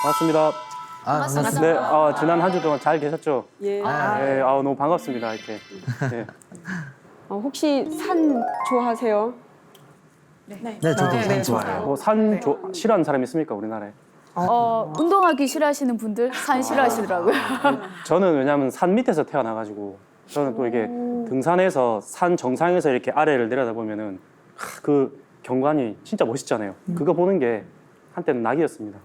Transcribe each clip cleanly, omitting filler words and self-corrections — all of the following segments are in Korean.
반갑습니다. 반갑습니다. 네, 지난 한 주 동안 잘 계셨죠? 예. 네, 너무 반갑습니다. 이렇게. 네. 혹시 산 좋아하세요? 네. 네, 저도 산 좋아해요. 뭐 싫어하는 사람 있습니까, 우리나라에? 운동하기 싫어하시는 분들 산 싫어하시더라고요. 저는 왜냐하면 산 밑에서 태어나가지고 저는 또 이게 등산에서 산 정상에서 이렇게 아래를 내려다보면은 그 경관이 진짜 멋있잖아요. 그거 보는 게 한때는 낙이었습니다.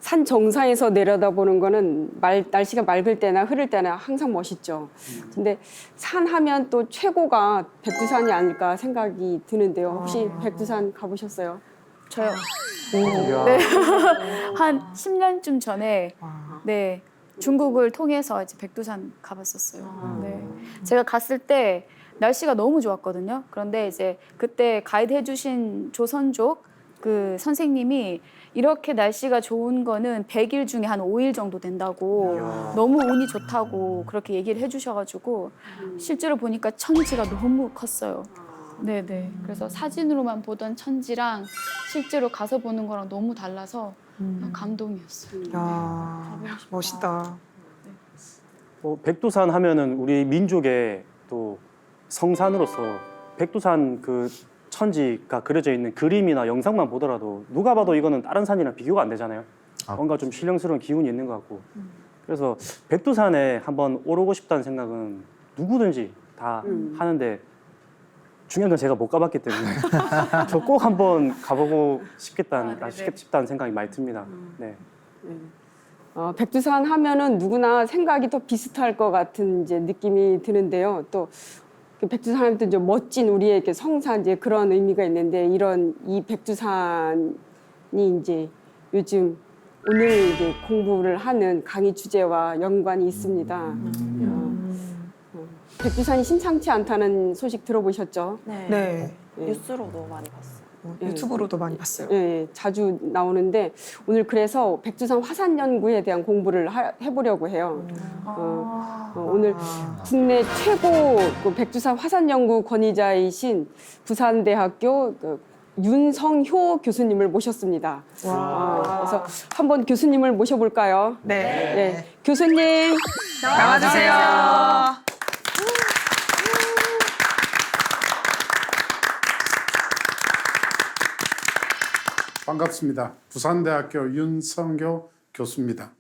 산 정상에서 내려다보는 거는 날씨가 맑을 때나 흐릴 때나 항상 멋있죠. 근데 산 하면 또 최고가 백두산이 아닐까 생각이 드는데요. 혹시 백두산 가보셨어요? 저요. 이야. 네. 한 10년쯤 전에 네 중국을 통해서 이제 백두산 가봤었어요. 네. 제가 갔을 때 날씨가 너무 좋았거든요. 그런데 이제 그때 가이드 해주신 조선족 그 선생님이 이렇게 날씨가 좋은 거는 100일 중에 한 5일 정도 된다고 너무 운이 좋다고 그렇게 얘기를 해주셔가지고 실제로 보니까 천지가 너무 컸어요. 네네. 그래서 사진으로만 보던 천지랑 실제로 가서 보는 거랑 너무 달라서 감동이었어요. 야, 멋있다. 백두산 하면은 우리 민족의 또 성산으로서 백두산 그 천지가 그려져 있는 그림이나 영상만 보더라도 누가 봐도 이거는 다른 산이랑 비교가 안 되잖아요. 뭔가 좀 신령스러운 기운이 있는 것 같고. 그래서 백두산에 한번 오르고 싶다는 생각은 누구든지 다 하는데 중요한 건 제가 못 가봤기 때문에 저 꼭 한번 가보고 싶다는 생각이 많이 듭니다. 네. 백두산 하면은 누구나 생각이 더 비슷할 것 같은 이제 느낌이 드는데요. 또 백두산 하면 또 이제 멋진 우리의 이렇게 성산 이제 그런 의미가 있는데 이 백두산이 이제 요즘 오늘 이제 공부를 하는 강의 주제와 연관이 있습니다. 백두산이 심상치 않다는 소식 들어보셨죠? 네. 뉴스로도 많이 봤어요. 유튜브로도 많이 봤어요. 예, 자주 나오는데 오늘 그래서 백두산 화산 연구에 대한 공부를 해보려고 해요. 오늘 국내 최고 그 백두산 화산 연구 권위자이신 부산대학교 그 윤성효 교수님을 모셨습니다. 그래서 한번 교수님을 모셔볼까요? 네. 네, 교수님 나와주세요. 반갑습니다. 부산대학교 윤성교 교수입니다.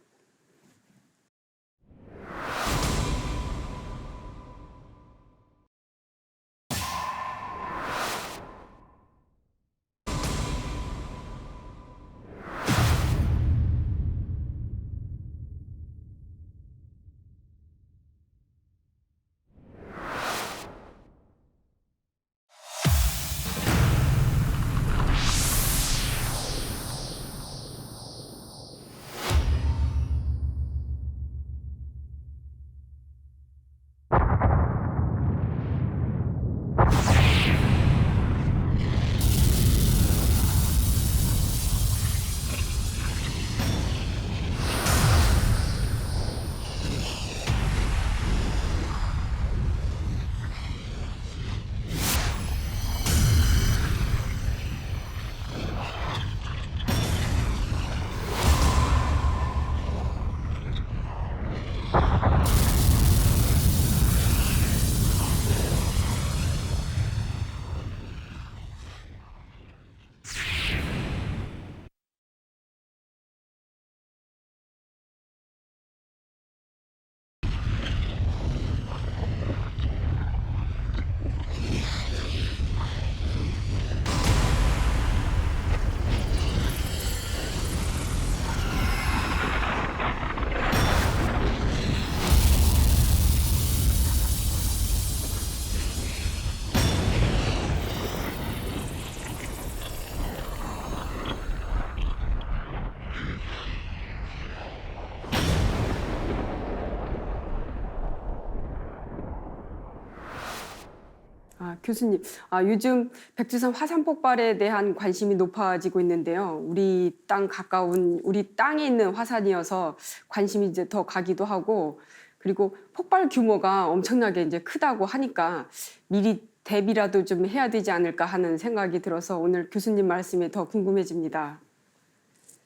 교수님, 요즘 백두산 화산 폭발에 대한 관심이 높아지고 있는데요. 우리 땅 가까운 우리 땅에 있는 화산이어서 관심이 이제 더 가기도 하고, 그리고 폭발 규모가 엄청나게 이제 크다고 하니까 미리 대비라도 좀 해야 되지 않을까 하는 생각이 들어서 오늘 교수님 말씀이 더 궁금해집니다.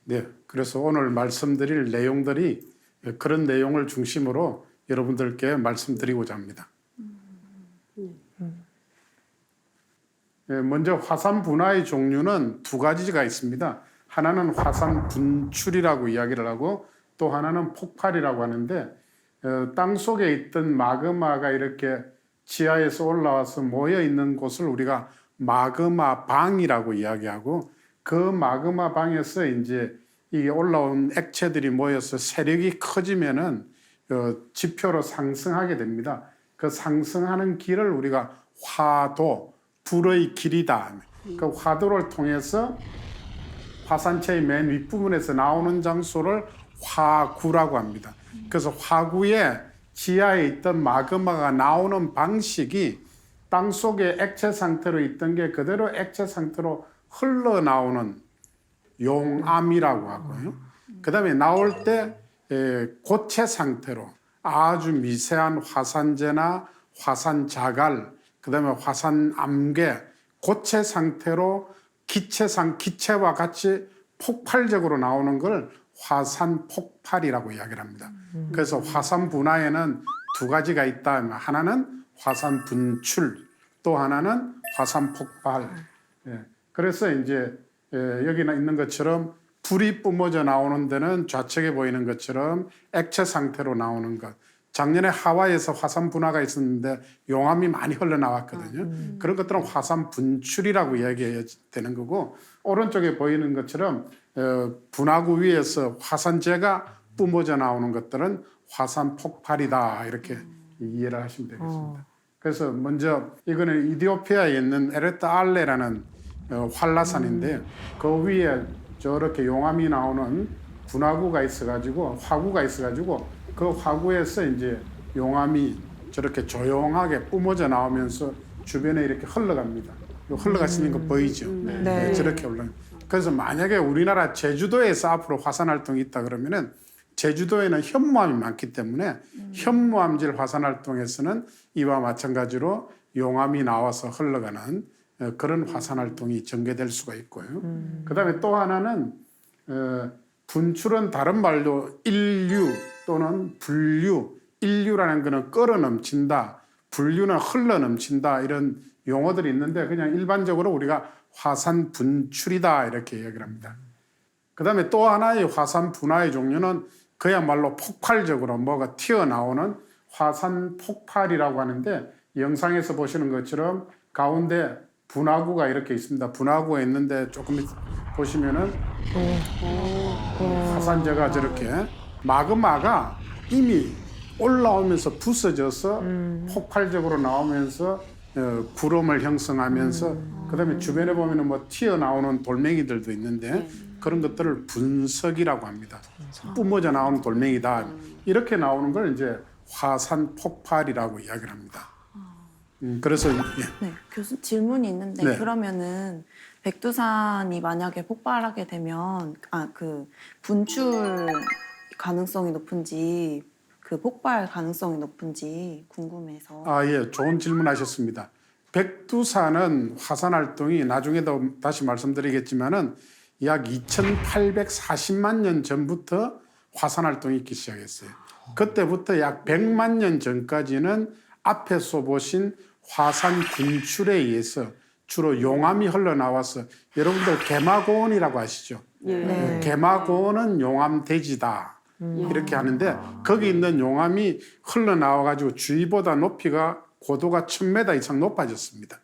네, 그래서 오늘 말씀드릴 내용들이 그런 내용을 중심으로 여러분들께 말씀드리고자 합니다. 먼저 화산 분화의 종류는 두 가지가 있습니다. 하나는 화산 분출이라고 이야기를 하고 또 하나는 폭발이라고 하는데 땅 속에 있던 마그마가 이렇게 지하에서 올라와서 모여 있는 곳을 우리가 마그마 방이라고 이야기하고 그 마그마 방에서 이제 이 올라온 액체들이 모여서 세력이 커지면은 지표로 상승하게 됩니다. 그 상승하는 길을 우리가 화도, 불의 길이다. 그 화도를 통해서 화산체의 맨 윗부분에서 나오는 장소를 화구라고 합니다. 그래서 화구에 지하에 있던 마그마가 나오는 방식이 땅 속에 액체 상태로 있던 게 그대로 액체 상태로 흘러나오는 용암이라고 하고요. 그 다음에 나올 때 고체 상태로 아주 미세한 화산재나 화산자갈, 그 다음에 화산암괴, 고체 상태로 기체와 같이 폭발적으로 나오는 걸 화산 폭발이라고 이야기를 합니다. 그래서 화산 분화에는 두 가지가 있다. 하나는 화산 분출, 또 하나는 화산 폭발. 그래서 이제 여기 있는 것처럼 불이 뿜어져 나오는 데는 좌측에 보이는 것처럼 액체 상태로 나오는 것. 작년에 하와이에서 화산 분화가 있었는데 용암이 많이 흘러나왔거든요. 그런 것들은 화산 분출이라고 이야기해야 되는 거고 오른쪽에 보이는 것처럼 분화구 위에서 화산재가 뿜어져 나오는 것들은 화산 폭발이다 이렇게 이해를 하시면 되겠습니다. 그래서 먼저 이거는 이디오피아에 있는 에르타 알레라는 활라산인데 그 위에 저렇게 용암이 나오는 분화구가 있어가지고 화구가 있어가지고 그 화구에서 이제 용암이 저렇게 조용하게 뿜어져 나오면서 주변에 이렇게 흘러갑니다. 흘러가시는 거 보이죠? 네. 저렇게 올라. 그래서 만약에 우리나라 제주도에서 앞으로 화산 활동이 있다 그러면은 제주도에는 현무암이 많기 때문에 현무암질 화산 활동에서는 이와 마찬가지로 용암이 나와서 흘러가는 그런 화산 활동이 전개될 수가 있고요. 그다음에 또 하나는 분출은 다른 말로 인류 또는 분류, 인류라는 거는 끓어 넘친다, 분류는 흘러 넘친다 이런 용어들이 있는데 그냥 일반적으로 우리가 화산 분출이다 이렇게 이야기를 합니다. 그다음에 또 하나의 화산 분화의 종류는 그야말로 폭발적으로 뭐가 튀어나오는 화산 폭발이라고 하는데 영상에서 보시는 것처럼 가운데 분화구가 이렇게 있습니다. 분화구가 있는데 조금 보시면은 화산재가 저렇게 마그마가 이미 올라오면서 부서져서 폭발적으로 나오면서 구름을 형성하면서 그다음에 주변에 보면은 뭐 튀어나오는 돌멩이들도 있는데 그런 것들을 분석이라고 합니다. 뿜어져 나오는 돌멩이다. 이렇게 나오는 걸 이제 화산 폭발이라고 이야기를 합니다. 그래서 네, 교수 질문이 있는데 네. 그러면은 백두산이 만약에 폭발하게 되면 그 분출 가능성이 높은지 그 폭발 가능성이 높은지 궁금해서. 예, 좋은 질문하셨습니다. 백두산은 화산 활동이 나중에도 다시 말씀드리겠지만은 약 2,840만 년 전부터 화산 활동이 있기 시작했어요. 그때부터 약 100만 년 전까지는 앞에서 보신 화산 분출에 의해서 주로 용암이 흘러나와서 여러분들 개마고원이라고 아시죠? 네. 개마고원은 용암 대지다 이렇게 하는데 거기 있는 용암이 흘러나와가지고 주위보다 높이가 고도가 1,000m 이상 높아졌습니다.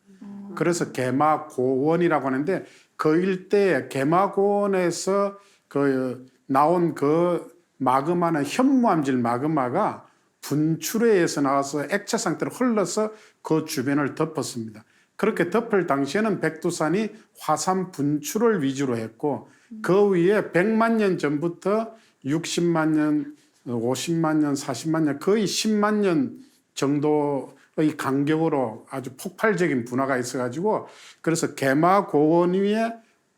그래서 개마고원이라고 하는데 그 일대에 개마고원에서 그 나온 그 마그마는 현무암질 마그마가 분출에 의해서 나와서 액체 상태로 흘러서 그 주변을 덮었습니다. 그렇게 덮을 당시에는 백두산이 화산 분출을 위주로 했고 그 위에 100만 년 전부터 60만 년, 50만 년, 40만 년, 거의 10만 년 정도의 간격으로 아주 폭발적인 분화가 있어가지고 그래서 개마고원 위에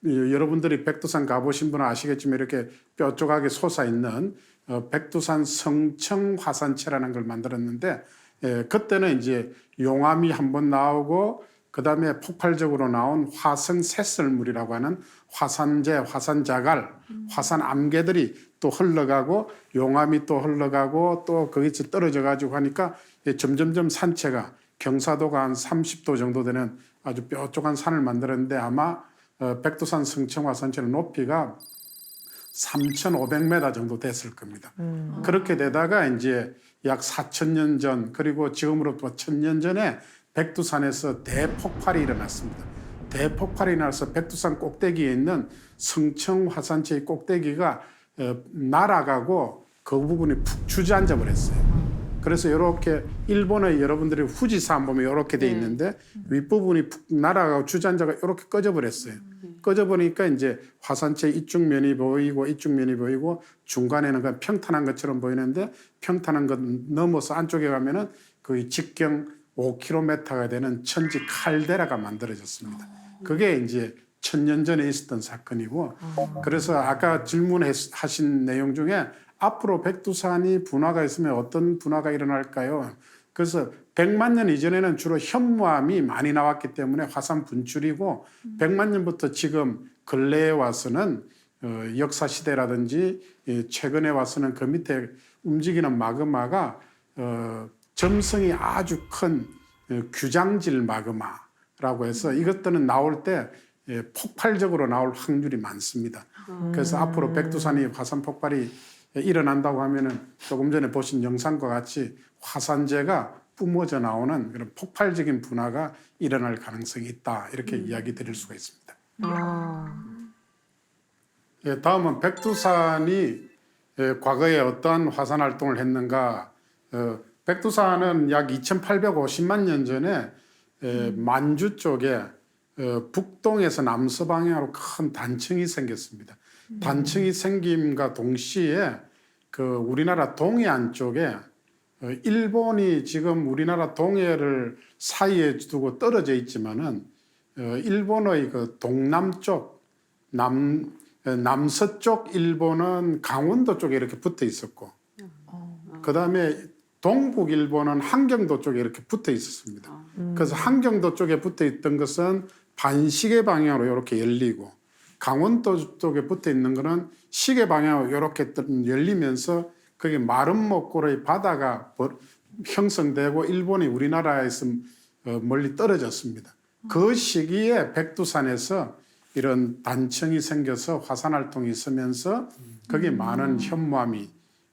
여러분들이 백두산 가보신 분은 아시겠지만 이렇게 뾰족하게 솟아있는 백두산 성청 화산체라는 걸 만들었는데 그때는 이제 용암이 한번 나오고 그다음에 폭발적으로 나온 화성 쇳설물이라고 하는 화산재, 화산자갈, 화산암개들이 또 흘러가고 용암이 또 흘러가고 또 거기서 떨어져 가지고 하니까 점점점 산체가 경사도가 한 30도 정도 되는 아주 뾰족한 산을 만들었는데 아마 백두산 성층 화산체의 높이가 3,500m 정도 됐을 겁니다. 그렇게 되다가 이제 약 4,000년 전 그리고 지금으로부터 1,000년 전에 백두산에서 대폭발이 일어났습니다. 대폭발이 나서 백두산 꼭대기에 있는 성층 화산체의 꼭대기가 날아가고 그 부분이 푹 주저앉아 버렸어요. 그래서 이렇게 일본의 여러분들이 후지산 보면 이렇게 돼 있는데 윗부분이 푹 날아가고 주저앉아가 이렇게 꺼져 버렸어요. 꺼져 버리니까 이제 화산체 이쪽 면이 보이고 이쪽 면이 보이고 중간에는 그 평탄한 것처럼 보이는데 평탄한 것 넘어서 안쪽에 가면은 거의 직경 5km가 되는 천지 칼데라가 만들어졌습니다. 그게 이제 1,000년 전에 있었던 사건이고 그래서 아까 질문하신 내용 중에 앞으로 백두산이 분화가 있으면 어떤 분화가 일어날까요? 그래서 100만 년 이전에는 주로 현무암이 많이 나왔기 때문에 화산 분출이고 100만 년부터 지금 근래에 와서는 역사시대라든지 최근에 와서는 그 밑에 움직이는 마그마가 점성이 아주 큰 규장질 마그마라고 해서 이것들은 나올 때 폭발적으로 나올 확률이 많습니다. 그래서 앞으로 백두산이 화산 폭발이 일어난다고 하면은 조금 전에 보신 영상과 같이 화산재가 뿜어져 나오는 그런 폭발적인 분화가 일어날 가능성이 있다. 이렇게 이야기 드릴 수가 있습니다. 예, 다음은 백두산이 과거에 어떠한 화산 활동을 했는가. 백두산은 약 2,850만 년 전에 만주 쪽에 북동에서 남서 방향으로 큰 단층이 생겼습니다. 단층이 생김과 동시에 그 우리나라 동해안 쪽에 일본이 지금 우리나라 동해를 사이에 두고 떨어져 있지만은 일본의 그 동남쪽 남서쪽 일본은 강원도 쪽에 이렇게 붙어 있었고 그 다음에 동북 일본은 한경도 쪽에 이렇게 붙어 있었습니다. 그래서 한경도 쪽에 붙어 있던 것은 반시계 방향으로 이렇게 열리고 강원도 쪽에 붙어 있는 것은 시계 방향으로 이렇게 열리면서 거기 마른 목골의 바다가 형성되고 일본이 우리나라에서 멀리 떨어졌습니다. 그 시기에 백두산에서 이런 단층이 생겨서 화산 활동이 있으면서 거기 많은 현무암이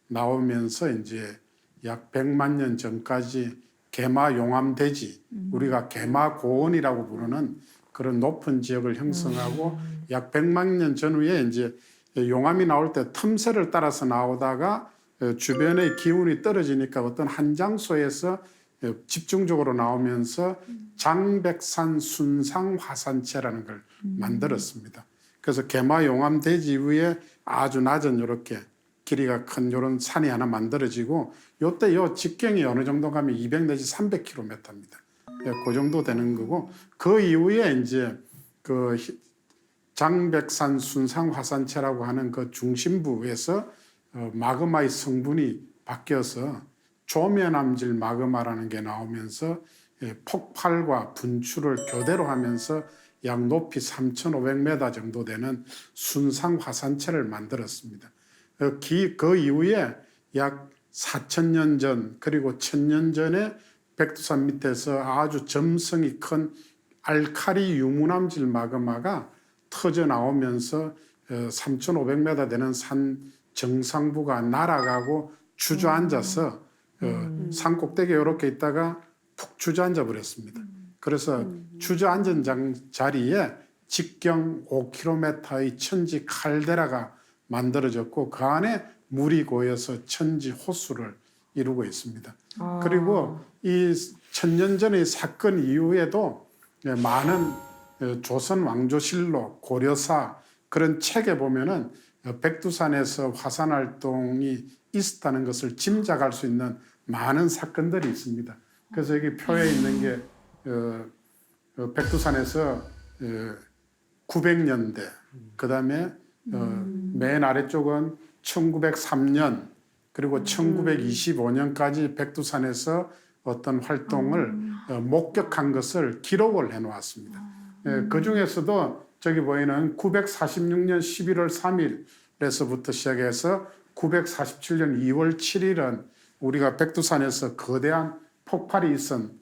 나오면서 이제 약 100만 년 전까지 개마 용암대지 우리가 개마 고원이라고 부르는 그런 높은 지역을 형성하고 약 100만 년 전후에 이제 용암이 나올 때 틈새를 따라서 나오다가 주변의 기운이 떨어지니까 어떤 한 장소에서 집중적으로 나오면서 장백산 순상 화산체라는 걸 만들었습니다. 그래서 개마 용암 대지 위에 아주 낮은 이렇게 길이가 큰 이런 산이 하나 만들어지고 요때 요 직경이 어느 정도 가면 200 내지 300km입니다. 그 정도 되는 거고 그 이후에 이제 그 장백산 순상 화산체라고 하는 그 중심부에서 마그마의 성분이 바뀌어서 조면암질 마그마라는 게 나오면서 폭발과 분출을 교대로 하면서 약 높이 3,500m 정도 되는 순상 화산체를 만들었습니다. 그 이후에 약 4,000년 전 그리고 1,000년 전에 백두산 밑에서 아주 점성이 큰 알칼리 유문암질 마그마가 터져 나오면서 3,500m 되는 산 정상부가 날아가고 주저앉아서 산 꼭대기에 이렇게 있다가 푹 주저앉아 버렸습니다. 그래서 주저앉은 자리에 직경 5km의 천지 칼데라가 만들어졌고 그 안에 물이 고여서 천지 호수를 이루고 있습니다. 그리고 이 1,000년 전의 사건 이후에도 많은 조선 왕조실록, 고려사 그런 책에 보면은 백두산에서 화산 활동이 있었다는 것을 짐작할 수 있는 많은 사건들이 있습니다. 그래서 여기 표에 있는 게 백두산에서 900년대, 그 다음에 맨 아래쪽은 1903년 그리고 1925년까지 백두산에서 어떤 활동을 목격한 것을 기록을 해놓았습니다. 그 중에서도 저기 보이는 946년 11월 3일에서부터 시작해서 947년 2월 7일은 우리가 백두산에서 거대한 폭발이 있었던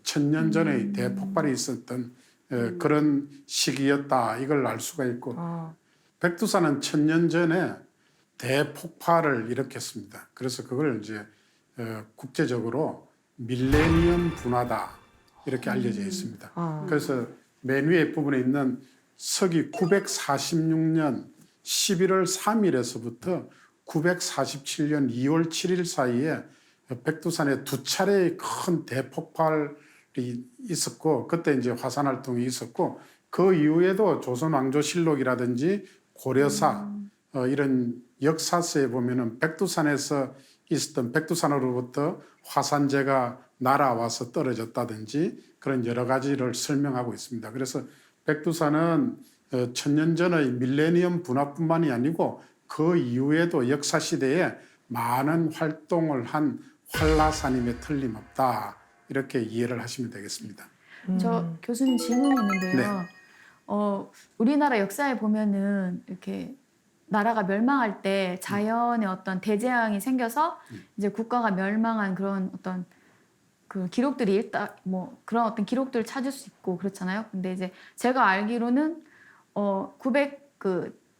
1000년 전의 대폭발이 있었던 그런 시기였다. 이걸 알 수가 있고 백두산은 1000년 전에 대폭발을 일으켰습니다. 그래서 그걸 이제 국제적으로 밀레니엄 분화다 이렇게 알려져 있습니다. 그래서 맨 위에 부분에 있는 서기 946년 11월 3일에서부터 947년 2월 7일 사이에 백두산에 두 차례의 큰 대폭발이 있었고 그때 이제 화산 활동이 있었고 그 이후에도 조선왕조실록이라든지 고려사 이런 역사서에 보면은 백두산에서 있었던 백두산으로부터 화산재가 날아와서 떨어졌다든지 그런 여러 가지를 설명하고 있습니다. 그래서 백두산은 1000년 전의 밀레니엄 분화뿐만이 아니고 그 이후에도 역사시대에 많은 활동을 한 활라산임에 틀림없다. 이렇게 이해를 하시면 되겠습니다. 저 교수님 질문이 있는데요. 네. 우리나라 역사에 보면은 이렇게 나라가 멸망할 때 자연의 어떤 대재앙이 생겨서 이제 국가가 멸망한 그런 어떤 그 기록들이 그런 어떤 기록들을 찾을 수 있고 그렇잖아요. 근데 이제 제가 알기로는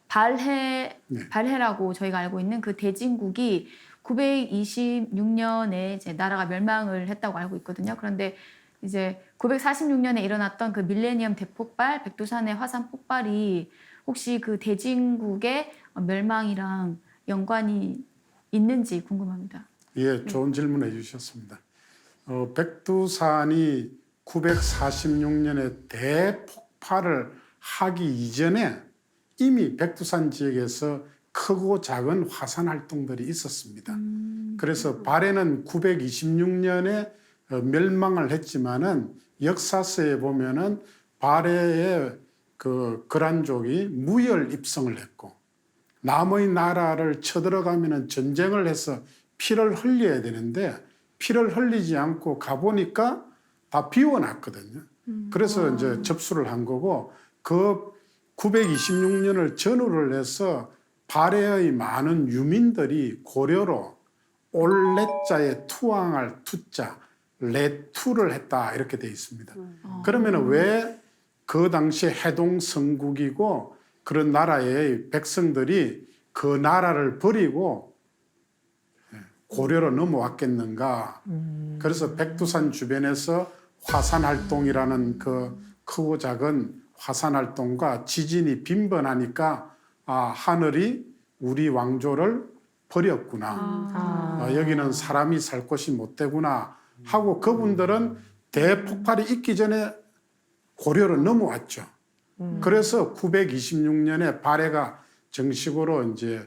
발해라고 저희가 알고 있는 그 대진국이 926년에 이제 나라가 멸망을 했다고 알고 있거든요. 그런데 이제 946년에 일어났던 그 밀레니엄 대폭발, 백두산의 화산 폭발이 혹시 그 대진국의 멸망이랑 연관이 있는지 궁금합니다. 예, 좋은 질문해 주셨습니다. 백두산이 946년에 대폭발을 하기 이전에 이미 백두산 지역에서 크고 작은 화산 활동들이 있었습니다. 그래서 발해는 926년에 멸망을 했지만은 역사서에 보면은 발해의 그 거란족이 무혈 입성을 했고 남의 나라를 쳐들어가면은 전쟁을 해서 피를 흘려야 되는데 피를 흘리지 않고 가보니까 다 비워놨거든요. 그래서 이제 접수를 한 거고 그 926년을 전후를 해서 발해의 많은 유민들이 고려로 올레자에 투항할 투자, 레투를 했다 이렇게 돼 있습니다. 그러면 왜 그 당시에 해동성국이고 그런 나라의 백성들이 그 나라를 버리고 고려로 넘어왔겠는가? 그래서 백두산 주변에서 화산 활동이라는 그 크고 작은 화산 활동과 지진이 빈번하니까 하늘이 우리 왕조를 버렸구나. 여기는 사람이 살 곳이 못 되구나 하고 그분들은 대폭발이 있기 전에 고려로 넘어왔죠. 그래서 926년에 발해가 정식으로 이제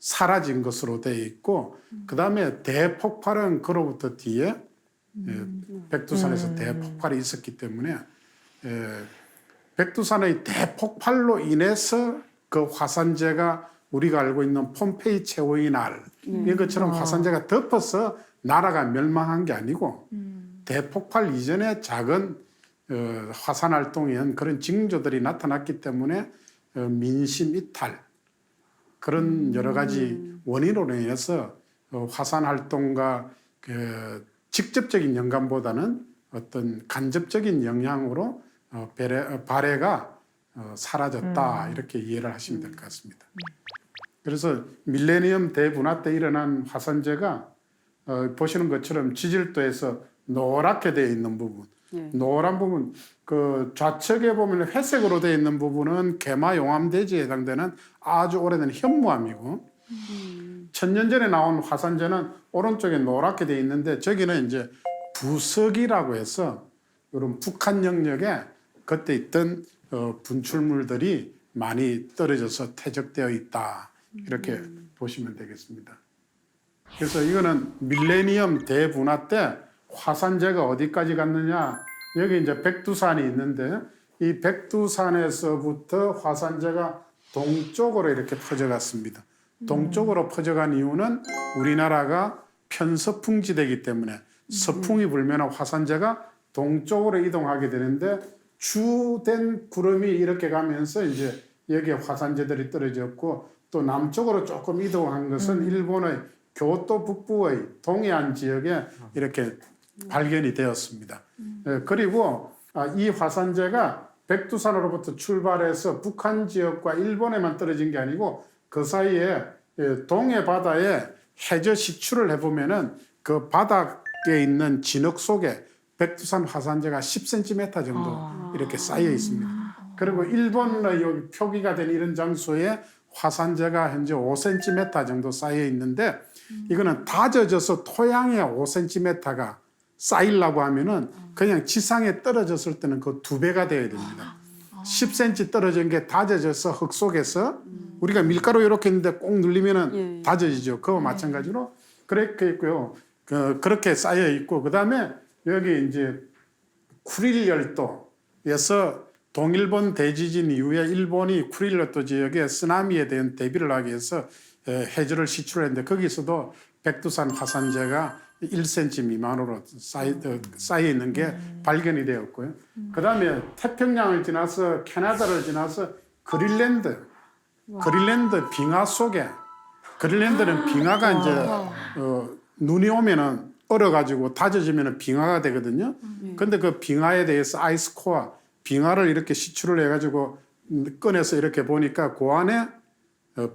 사라진 것으로 되어 있고 그 다음에 대폭발은 그로부터 뒤에 백두산에서 대폭발이 있었기 때문에 백두산의 대폭발로 인해서 그 화산재가 우리가 알고 있는 폼페이 최후의 날 이것처럼 화산재가 덮어서 나라가 멸망한 게 아니고 대폭발 이전에 작은 화산 활동에 그런 징조들이 나타났기 때문에 민심 이탈 그런 여러 가지 원인으로 인해서 화산 활동과 그 직접적인 연관보다는 어떤 간접적인 영향으로 발해가 사라졌다 이렇게 이해를 하시면 될 것 같습니다. 그래서 밀레니엄 대분화 때 일어난 화산재가 보시는 것처럼 지질도에서 노랗게 되어 있는 부분, 노란 부분, 그 좌측에 보면 회색으로 되어 있는 부분은 개마 용암대지에 해당되는 아주 오래된 현무암이고, 1000년 전에 나온 화산재는 오른쪽에 노랗게 되어 있는데 저기는 이제 부석이라고 해서 이런 북한 영역에 그때 있던 분출물들이 많이 떨어져서 퇴적되어 있다 이렇게 보시면 되겠습니다. 그래서 이거는 밀레니엄 대분화 때 화산재가 어디까지 갔느냐, 여기 이제 백두산이 있는데 이 백두산에서부터 화산재가 동쪽으로 이렇게 퍼져갔습니다. 동쪽으로 퍼져간 이유는 우리나라가 편서풍지대이기 때문에 서풍이 불면 화산재가 동쪽으로 이동하게 되는데 주된 구름이 이렇게 가면서 이제 여기에 화산재들이 떨어졌고 또 남쪽으로 조금 이동한 것은 일본의 교토 북부의 동해안 지역에 이렇게 발견이 되었습니다. 그리고 이 화산재가 백두산으로부터 출발해서 북한 지역과 일본에만 떨어진 게 아니고 그 사이에 동해 바다에 해저 시추를 해보면은 그 바닥에 있는 진흙 속에 백두산 화산재가 10cm 정도 이렇게 쌓여 있습니다. 그리고 일본의 여기 표기가 된 이런 장소에 화산재가 현재 5cm 정도 쌓여 있는데 이거는 다져져서 토양에 5cm가 쌓이려고 하면은 그냥 지상에 떨어졌을 때는 그 2배가 돼야 됩니다. 10cm 떨어진 게 다져져서 흙 속에서 우리가 밀가루 이렇게 있는데 꼭 눌리면은 다져지죠. 그와 마찬가지로 그렇게 있고요. 그렇게 쌓여 있고 그다음에 여기 이제 쿠릴 열도에서 동일본 대지진 이후에 일본이 쿠릴 열도 지역에 쓰나미에 대한 대비를 하기 위해서 해저를 시출했는데 거기서도 백두산 화산재가 1cm 미만으로 쌓여 있는 게 발견이 되었고요. 그다음에 태평양을 지나서 캐나다를 지나서 그린랜드 빙하 속에 그린랜드는 빙하가 이제 눈이 오면은 얼어가지고 다져지면은 빙하가 되거든요. 근데 그 빙하에 대해서 아이스코어 빙하를 이렇게 시추를 해가지고 꺼내서 이렇게 보니까 그 안에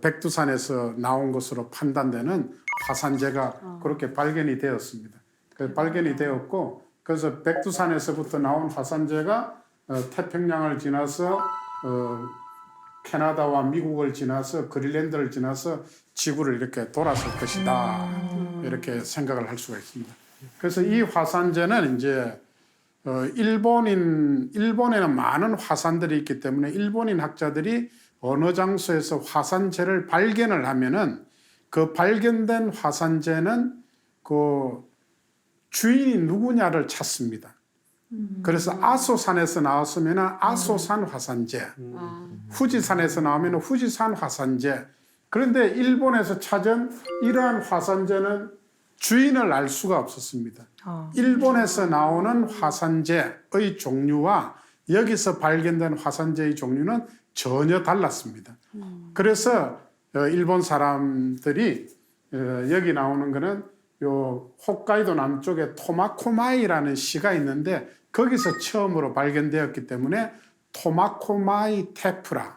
백두산에서 나온 것으로 판단되는 화산재가 그렇게 발견이 되었습니다. 발견이 되었고 그래서 백두산에서부터 나온 화산재가 태평양을 지나서 캐나다와 미국을 지나서 그린랜드를 지나서 지구를 이렇게 돌았을 것이다. 이렇게 생각을 할 수가 있습니다. 그래서 이 화산재는 이제 일본에는 많은 화산들이 있기 때문에 일본인 학자들이 어느 장소에서 화산재를 발견을 하면은 그 발견된 화산재는 그 주인이 누구냐를 찾습니다. 그래서 아소산에서 나왔으면 아소산 화산재, 후지산에서 나오면 후지산 화산재. 그런데 일본에서 찾은 이러한 화산재는 주인을 알 수가 없었습니다. 일본에서 나오는 화산재의 종류와 여기서 발견된 화산재의 종류는 전혀 달랐습니다. 그래서 일본 사람들이 여기 나오는 거는 요 홋카이도 남쪽에 토마코마이라는 시가 있는데 거기서 처음으로 발견되었기 때문에 토마코마이 테프라,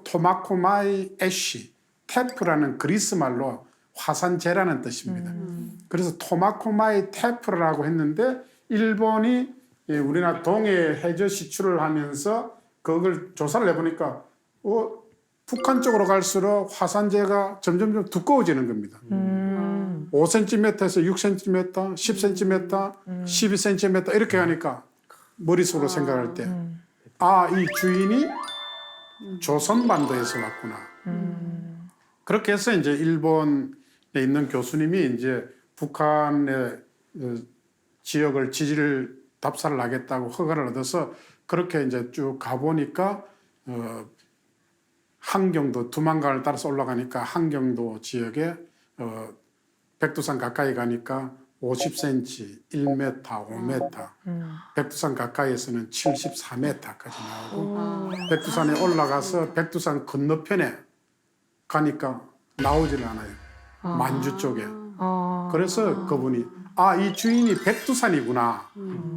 토마코마이 애쉬, 테프라는 그리스 말로 화산재라는 뜻입니다. 그래서 토마코마이 테프라라고 했는데 일본이 우리나라 동해 해저 시추를 하면서 그걸 조사를 해보니까 북한 쪽으로 갈수록 화산재가 점점 두꺼워지는 겁니다. 5cm에서 6cm, 10cm, 12cm 이렇게 가니까 머릿속으로 생각할 때 이 주인이 조선반도에서 왔구나. 그렇게 해서 이제 일본에 있는 교수님이 이제 북한의 지역을 지질 답사를 하겠다고 허가를 얻어서 그렇게 이제 쭉 가보니까 한경도 두만강을 따라서 올라가니까 한경도 지역에 백두산 가까이 가니까 50cm, 1m, 5m, 백두산 가까이에서는 74m까지 나오고 백두산에 올라가서 백두산 건너편에 가니까 나오질 않아요. 만주 쪽에. 그래서 그분이 이 주인이 백두산이구나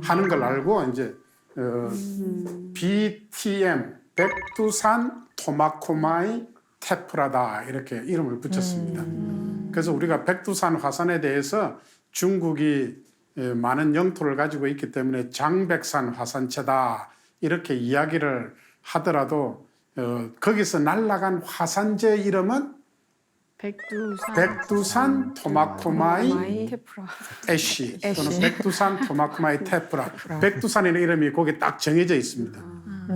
하는 걸 알고 이제 BTM 백두산 토마코마이 테프라다 이렇게 이름을 붙였습니다. 그래서 우리가 백두산 화산에 대해서 중국이 많은 영토를 가지고 있기 때문에 장백산 화산체다 이렇게 이야기를 하더라도 거기서 날아간 화산재 이름은 백두산 토마코마이 테프라. 애쉬 또는 백두산 토마코마이 테프라. 백두산이라는 이름이 거기에 딱 정해져 있습니다.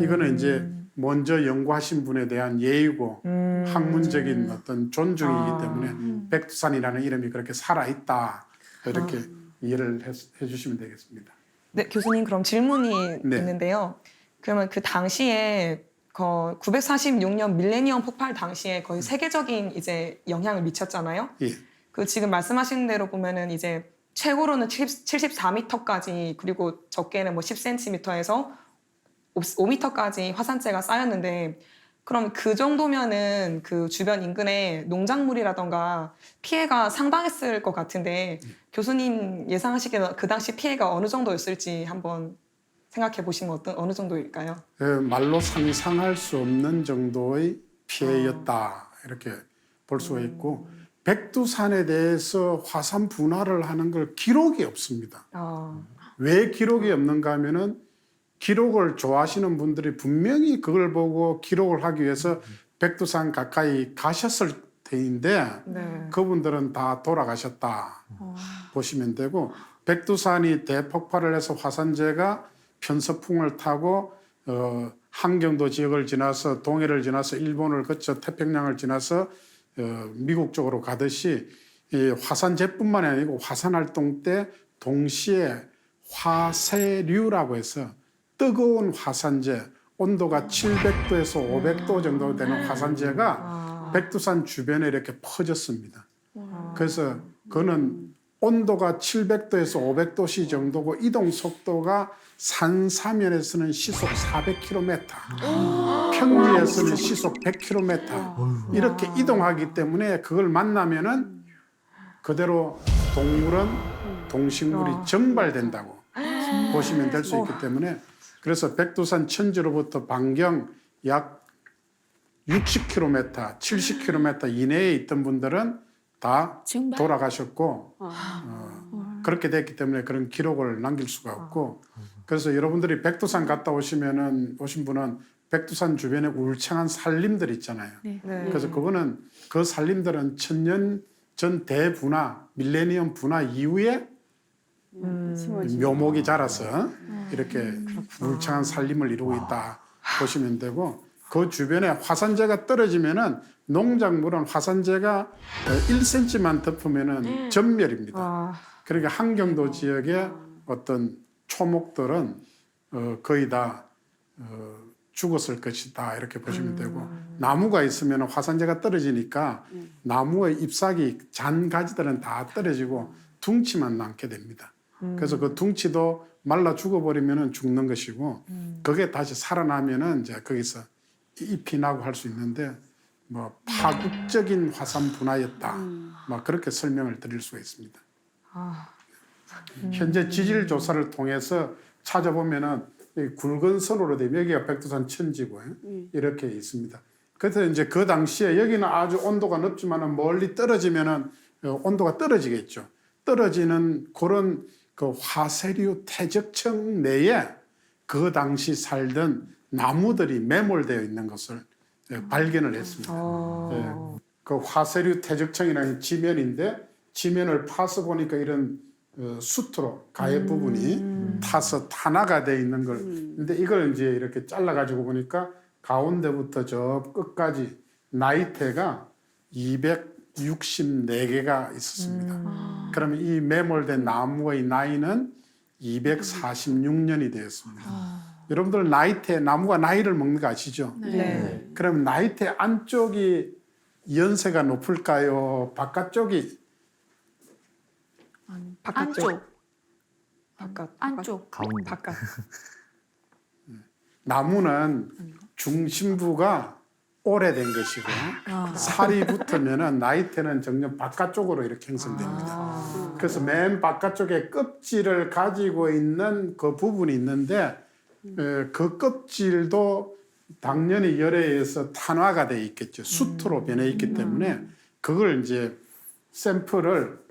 이거는 이제 먼저 연구하신 분에 대한 예의고 학문적인 어떤 존중이기 때문에 백두산이라는 이름이 그렇게 살아있다. 이렇게 이해를 해주시면 되겠습니다. 네, 교수님 그럼 질문이 네. 있는데요. 그러면 그 당시에 946년 밀레니엄 폭발 당시에 거의 세계적인 이제 영향을 미쳤잖아요. 예. 그 지금 말씀하신 대로 보면은 이제 최고로는 74m까지 그리고 적게는 뭐 10cm에서 5m까지 화산재가 쌓였는데 그럼 그 정도면은 그 주변 인근에 농작물이라던가 피해가 상당했을 것 같은데 교수님 예상하시기에 그 당시 피해가 어느 정도였을지 한번 생각해 보시면 어느 정도일까요? 말로 상상할 수 없는 정도의 피해였다 이렇게 볼 수가 있고 백두산에 대해서 화산 분화를 하는 걸 기록이 없습니다. 왜 기록이 없는가 하면은 기록을 좋아하시는 분들이 분명히 그걸 보고 기록을 하기 위해서 백두산 가까이 가셨을 테인데 네. 그분들은 다 돌아가셨다 보시면 되고 백두산이 대폭발을 해서 화산재가 편서풍을 타고 한경도 지역을 지나서 동해를 지나서 일본을 거쳐 태평양을 지나서 미국 쪽으로 가듯이 이 화산재뿐만 아니고 화산활동 때 동시에 화쇄류라고 해서 뜨거운 화산재 온도가 700도에서 500도 정도 되는 화산재가 백두산 주변에 이렇게 퍼졌습니다. 그래서 그거는 온도가 700도에서 500도씨 정도고 이동 속도가 산사면에서는 시속 400km, 평지에서는 시속 100km 이렇게 이동하기 때문에 그걸 만나면은 그대로 동물은 동식물이 정발된다고 보시면 될 수 있기 때문에 그래서 백두산 천지로부터 반경 약 60km, 70km 이내에 있던 분들은 다 돌아가셨고 그렇게 됐기 때문에 그런 기록을 남길 수가 없고 그래서 여러분들이 백두산 갔다 오신 분은 백두산 주변에 울창한 산림들 있잖아요. 네. 그래서 그거는 그 산림들은 천년 전 대분화, 밀레니엄 분화 이후에 묘목이 자라서 이렇게 울창한 산림을 이루고 있다 보시면 되고 그 주변에 화산재가 떨어지면은 농작물은 화산재가 1cm만 덮으면은 전멸입니다. 그러니까 한경도 지역의 어떤 초목들은 거의 다 죽었을 것이다 이렇게 보시면 되고 나무가 있으면 화산재가 떨어지니까 나무의 잎사귀 잔 가지들은 다 떨어지고 둥치만 남게 됩니다. 그래서 그 둥치도 말라 죽어버리면 죽는 것이고 그게 다시 살아나면은 이제 거기서 잎이 나고 할 수 있는데 뭐 파국적인 화산 분화였다. 막 그렇게 설명을 드릴 수가 있습니다. 현재 지질 조사를 통해서 찾아보면은 이 굵은 선으로 되면 여기가 백두산 천지고요. 이렇게 있습니다. 그래서 이제 그 당시에 여기는 아주 온도가 높지만은 멀리 떨어지면은 온도가 떨어지겠죠. 떨어지는 그런 그 화쇄류 퇴적층 내에 그 당시 살던 나무들이 매몰되어 있는 것을 발견을 했습니다. 그 화쇄류 퇴적층이라는 지면인데 지면을 파서 보니까 이런 수트로 가해 부분이 타서 탄화가 되어 있는 걸. 근데 이걸 이제 이렇게 잘라 가지고 보니까 가운데부터 저 끝까지 나이테가 264개가 있었습니다. 그러면 이 매몰된 나무의 나이는 246년이 되었습니다. 여러분들 나이테 나무가 나이를 먹는 거 아시죠? 네. 그럼 나이테 안쪽이 연세가 높을까요? 바깥쪽이? 바깥쪽. 안쪽. 바깥. 나무는 중심부가 오래된 것이고 살이 붙으면은 나이테는 점점 바깥쪽으로 이렇게 형성됩니다. 그래서 맨 바깥쪽에 껍질을 가지고 있는 그 부분이 있는데 그 껍질도 당연히 열에 의해서 탄화가 돼 있겠죠. 수트로 변해 있기 때문에 그걸 이제 샘플을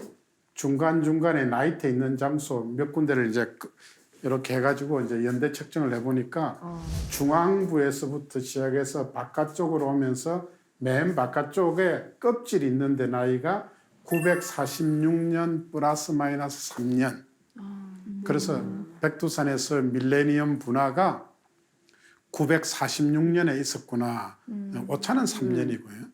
중간중간에 나이테 있는 장소 몇 군데를 이제 이렇게 해가지고 이제 연대 측정을 해보니까 중앙부에서부터 시작해서 바깥쪽으로 오면서 맨 바깥쪽에 껍질이 있는데 나이가 946년 플러스 마이너스 3년. 그래서 백두산에서 밀레니엄 분화가 946년에 있었구나. 오차는 3년이고요.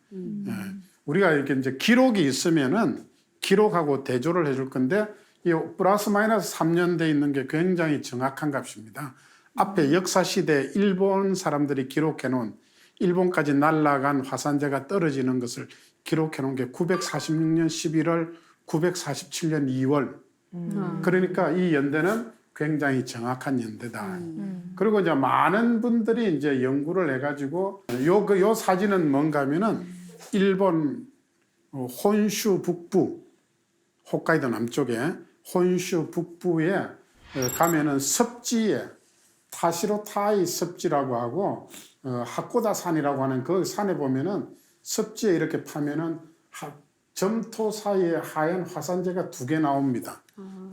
우리가 이렇게 이제 기록이 있으면은 기록하고 대조를 해줄 건데 이 플러스 마이너스 3년 돼 있는 게 굉장히 정확한 값입니다. 앞에 역사시대 일본 사람들이 기록해 놓은 일본까지 날아간 화산재가 떨어지는 것을 기록해 놓은 게 946년 11월, 947년 2월 그러니까 이 연대는 굉장히 정확한 연대다. 그리고 이제 많은 분들이 이제 연구를 해가지고 요 사진은 뭔가 하면은 일본 혼슈 북부, 홋카이도 남쪽에 혼슈 북부에 가면은 습지에 타시로타이 습지라고 하고 하코다 산이라고 하는 그 산에 보면은 습지에 이렇게 파면은 점토 사이에 하얀 화산재가 2개 나옵니다.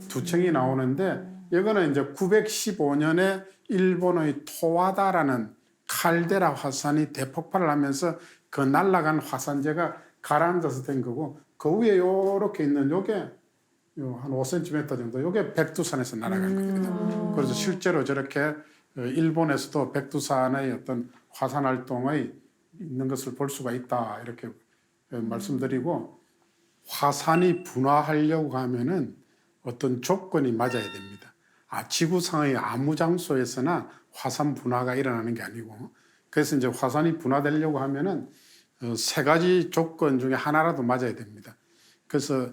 2층이 나오는데 이거는 이제 915년에 일본의 토와다라는 칼데라 화산이 대폭발을 하면서 그 날아간 화산재가 가라앉아서 된 거고 그 위에 요렇게 있는 요게 한 5cm 정도 요게 백두산에서 날아간 겁니다. 그래서 실제로 저렇게 일본에서도 백두산의 어떤 화산 활동의 있는 것을 볼 수가 있다 이렇게 말씀드리고 화산이 분화하려고 하면은 어떤 조건이 맞아야 됩니다. 지구상의 아무 장소에서나 화산 분화가 일어나는 게 아니고 그래서 이제 화산이 분화되려고 하면은 3가지 조건 중에 하나라도 맞아야 됩니다. 그래서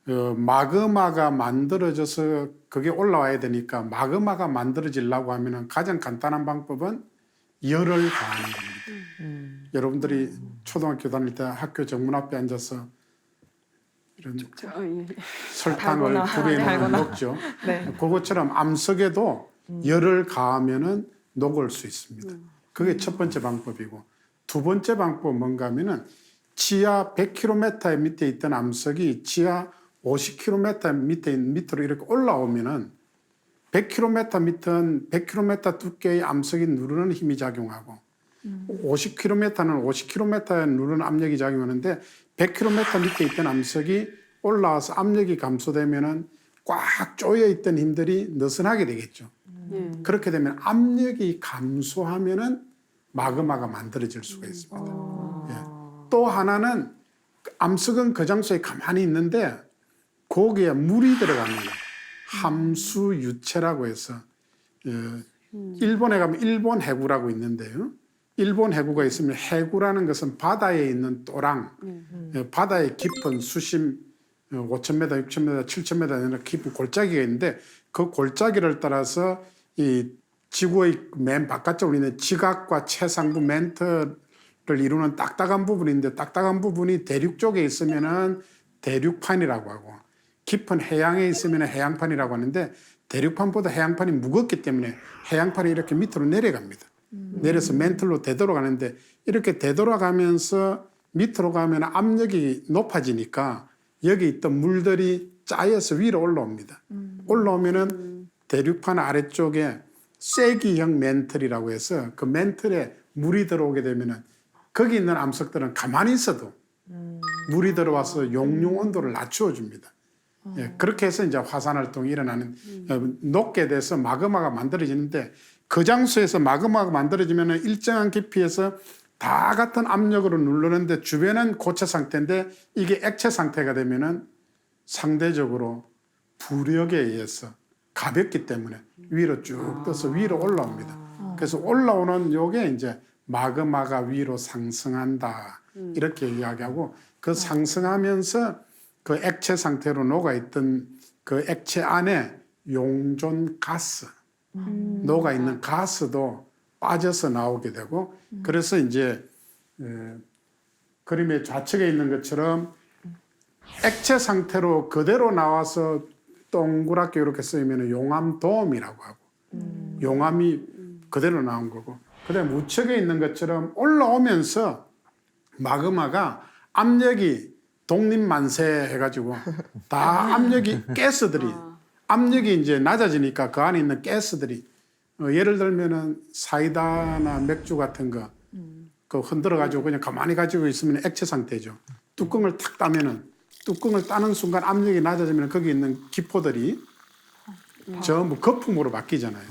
마그마가 만들어져서 그게 올라와야 되니까 마그마가 만들어지려고 하면은 가장 간단한 방법은 열을 가하는 겁니다. 여러분들이 초등학교 다닐 때 학교 정문 앞에 앉아서 이런 설탕을 달거나, 불에 달거나. 녹죠. 네. 그것처럼 암석에도 열을 가하면은 녹을 수 있습니다. 그게 첫 번째 방법이고 두 번째 방법은 뭔가 하면은 지하 100km 밑에 있던 암석이 지하 50km 밑으로 이렇게 올라오면은 100km 밑은 100km 두께의 암석이 누르는 힘이 작용하고 50km는 50km에 누르는 압력이 작용하는데 100km 밑에 있던 암석이 올라와서 압력이 감소되면은 꽉 조여 있던 힘들이 느슨하게 되겠죠. 그렇게 되면 압력이 감소하면은 마그마가 만들어질 수가 있습니다. 예. 또 하나는 암석은 그 장소에 가만히 있는데 거기에 물이 들어가면 함수유체라고 해서 일본에 가면 일본 해구라고 있는데요. 일본 해구가 있으면 해구라는 것은 바다에 있는 또랑 바다의 깊은 수심 5,000m, 6,000m, 7,000m 되는 깊은 골짜기가 있는데 그 골짜기를 따라서 이 지구의 맨 바깥쪽으로 있는 지각과 최상부 멘트를 이루는 딱딱한 부분인데 딱딱한 부분이 대륙 쪽에 있으면은 대륙판이라고 하고 깊은 해양에 있으면 해양판이라고 하는데 대륙판보다 해양판이 무겁기 때문에 해양판이 이렇게 밑으로 내려갑니다. 내려서 멘틀로 되돌아가는데 이렇게 되돌아가면서 밑으로 가면 압력이 높아지니까 여기 있던 물들이 짜여서 위로 올라옵니다. 올라오면은 대륙판 아래쪽에 쐐기형 멘틀이라고 해서 그 멘틀에 물이 들어오게 되면은 거기 있는 암석들은 가만히 있어도 물이 들어와서 용융 온도를 낮추어 줍니다. 예, 그렇게 해서 이제 화산 활동이 일어나는 녹게 돼서 마그마가 만들어지는데 그 장소에서 마그마가 만들어지면 일정한 깊이에서 다 같은 압력으로 누르는데 주변은 고체 상태인데 이게 액체 상태가 되면은 상대적으로 부력에 의해서 가볍기 때문에 위로 쭉 떠서 위로 올라옵니다. 그래서 올라오는 요게 이제 마그마가 위로 상승한다 이렇게 이야기하고 그 상승하면서 그 액체 상태로 녹아있던 그 액체 안에 용존 가스 녹아있는 가스도 빠져서 나오게 되고 그래서 이제 그림의 좌측에 있는 것처럼 액체 상태로 그대로 나와서 동그랗게 이렇게 쓰이면 용암돔이라고 하고 용암이 그대로 나온 거고 그다음에 우측에 있는 것처럼 올라오면서 마그마가 압력이 독립만세 해가지고 다 압력이 가스들이 압력이 이제 낮아지니까 그 안에 있는 가스들이 예를 들면은 사이다나 맥주 같은 거 그 흔들어 가지고 그냥 가만히 가지고 있으면 액체 상태죠. 뚜껑을 탁 따면은 뚜껑을 따는 순간 압력이 낮아지면 거기 있는 기포들이 전부 거품으로 바뀌잖아요.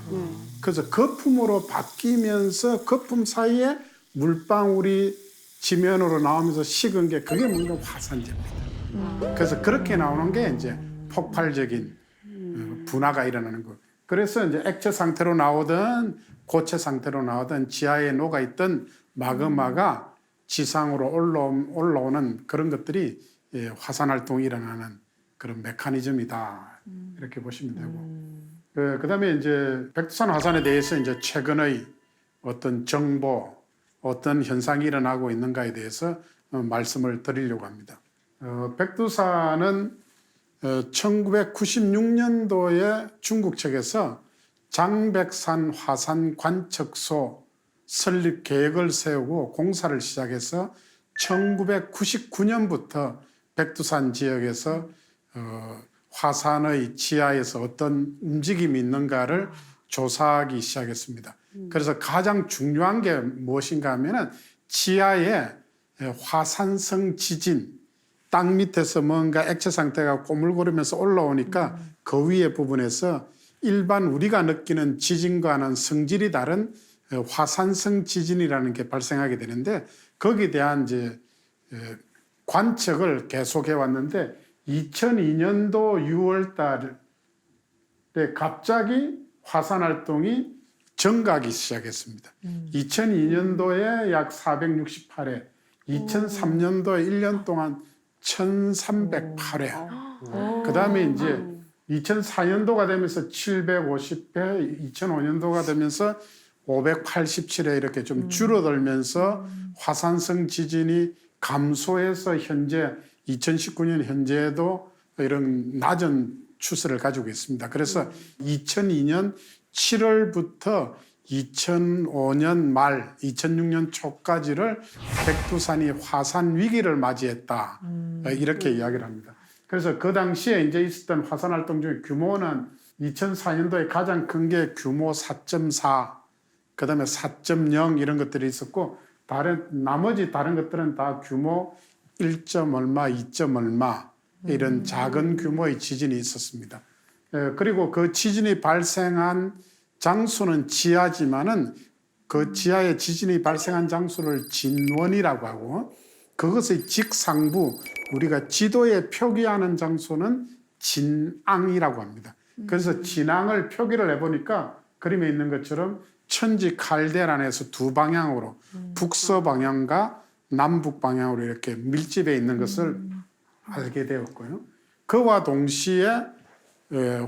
그래서 거품으로 바뀌면서 거품 사이에 물방울이 지면으로 나오면서 식은 게 그게 뭔가 화산재입니다. 그래서 그렇게 나오는 게 이제 폭발적인 분화가 일어나는 거. 그래서 이제 액체 상태로 나오든 고체 상태로 나오든 지하에 녹아있던 마그마가 지상으로 올라오는 그런 것들이 화산 활동이 일어나는 그런 메커니즘이다. 이렇게 보시면 되고 그다음에 이제 백두산 화산에 대해서 이제 최근의 어떤 정보, 어떤 현상이 일어나고 있는가에 대해서 말씀을 드리려고 합니다. 백두산은 1996년도에 중국 측에서 장백산 화산 관측소 설립 계획을 세우고 공사를 시작해서 1999년부터 백두산 지역에서 화산의 지하에서 어떤 움직임이 있는가를 조사하기 시작했습니다. 그래서 가장 중요한 게 무엇인가 하면은 지하에 화산성 지진, 땅 밑에서 뭔가 액체 상태가 꼬물거리면서 올라오니까 그 위에 부분에서 일반 우리가 느끼는 지진과는 성질이 다른 화산성 지진이라는 게 발생하게 되는데 거기에 대한 이제 관측을 계속해 왔는데 2002년도 6월 달에 갑자기 화산 활동이 증가하기 시작했습니다. 2002년도에 약 468회, 2003년도에 1년 동안 1308회. 그다음에 이제 2004년도가 되면서 750회, 2005년도가 되면서 587회 이렇게 좀 줄어들면서 화산성 지진이 감소해서 현재 2019년 현재도 이런 낮은 추세를 가지고 있습니다. 그래서 2002년 7월부터 2005년 말, 2006년 초까지를 백두산이 화산 위기를 맞이했다. 이렇게 이야기를 합니다. 그래서 그 당시에 이제 있었던 화산 활동 중에 규모는 2004년도에 가장 큰 게 규모 4.4, 그 다음에 4.0 이런 것들이 있었고, 나머지 다른 것들은 다 규모 1점 얼마, 2점 얼마 이런 작은 규모의 지진이 있었습니다. 그리고 그 지진이 발생한 장소는 지하지만은 그 지하에 지진이 발생한 장소를 진원이라고 하고 그것의 직상부 우리가 지도에 표기하는 장소는 진앙이라고 합니다. 그래서 진앙을 표기를 해보니까 그림에 있는 것처럼 천지 칼데란에서 두 방향으로 북서 방향과 남북 방향으로 이렇게 밀집해 있는 것을 알게 되었고요. 그와 동시에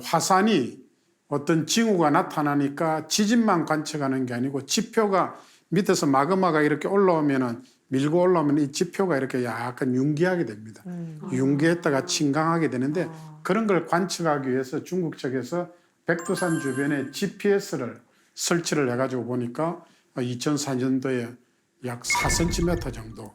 화산이 어떤 징후가 나타나니까 지진만 관측하는 게 아니고 지표가 밑에서 마그마가 이렇게 올라오면은 밀고 올라오면 이 지표가 이렇게 약간 융기하게 됩니다. 융기했다가 침강하게 되는데 그런 걸 관측하기 위해서 중국 측에서 백두산 주변에 GPS를 설치를 해가지고 보니까 2004년도에 약 4cm 정도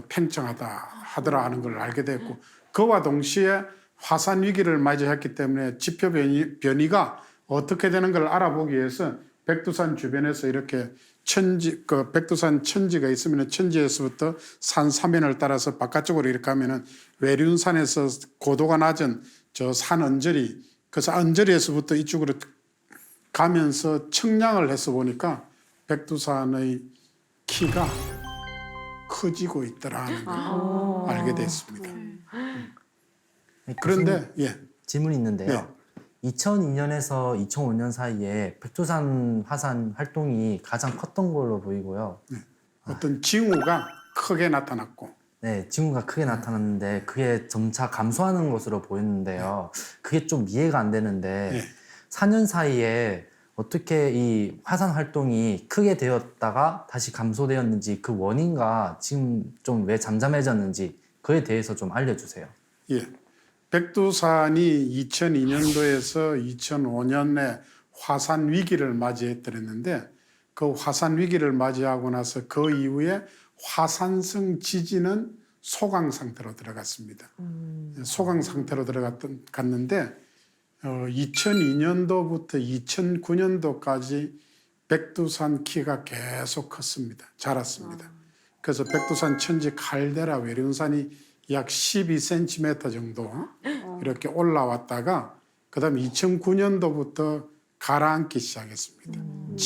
팽창하다 하더라 하는 걸 알게 됐고 그와 동시에 화산 위기를 맞이했기 때문에 지표 변이가 어떻게 되는 걸 알아보기 위해서 백두산 주변에서 이렇게 백두산 천지가 있으면 천지에서부터 산 사면을 따라서 바깥쪽으로 이렇게 하면은 외륜산에서 고도가 낮은 저 산 언저리, 그 언저리에서부터 이쪽으로 가면서 측량을 해서 보니까 백두산의 키가 커지고 있더라는 걸 알게 됐습니다. 그런데 질문이 있는데요. 네. 2002년에서 2005년 사이에 백두산 화산 활동이 가장 컸던 걸로 보이고요. 어떤 징후가 크게 나타났고 네, 징후가 크게 나타났는데 그게 점차 감소하는 것으로 보였는데요. 그게 좀 이해가 안 되는데 4년 사이에 어떻게 이 화산 활동이 크게 되었다가 다시 감소되었는지 그 원인과 지금 좀 왜 잠잠해졌는지 그에 대해서 좀 알려주세요. 예. 백두산이 2002년도에서 2005년에 화산 위기를 맞이했더랬는데 그 화산 위기를 맞이하고 나서 그 이후에 화산성 지진은 소강 상태로 들어갔습니다. 소강 상태로 갔는데 2002년도부터 2009년도까지 백두산 키가 계속 컸습니다. 자랐습니다. 그래서 백두산 천지 칼데라 외륜산이 약 12cm 정도 이렇게 올라왔다가 그다음 2009년도부터 가라앉기 시작했습니다.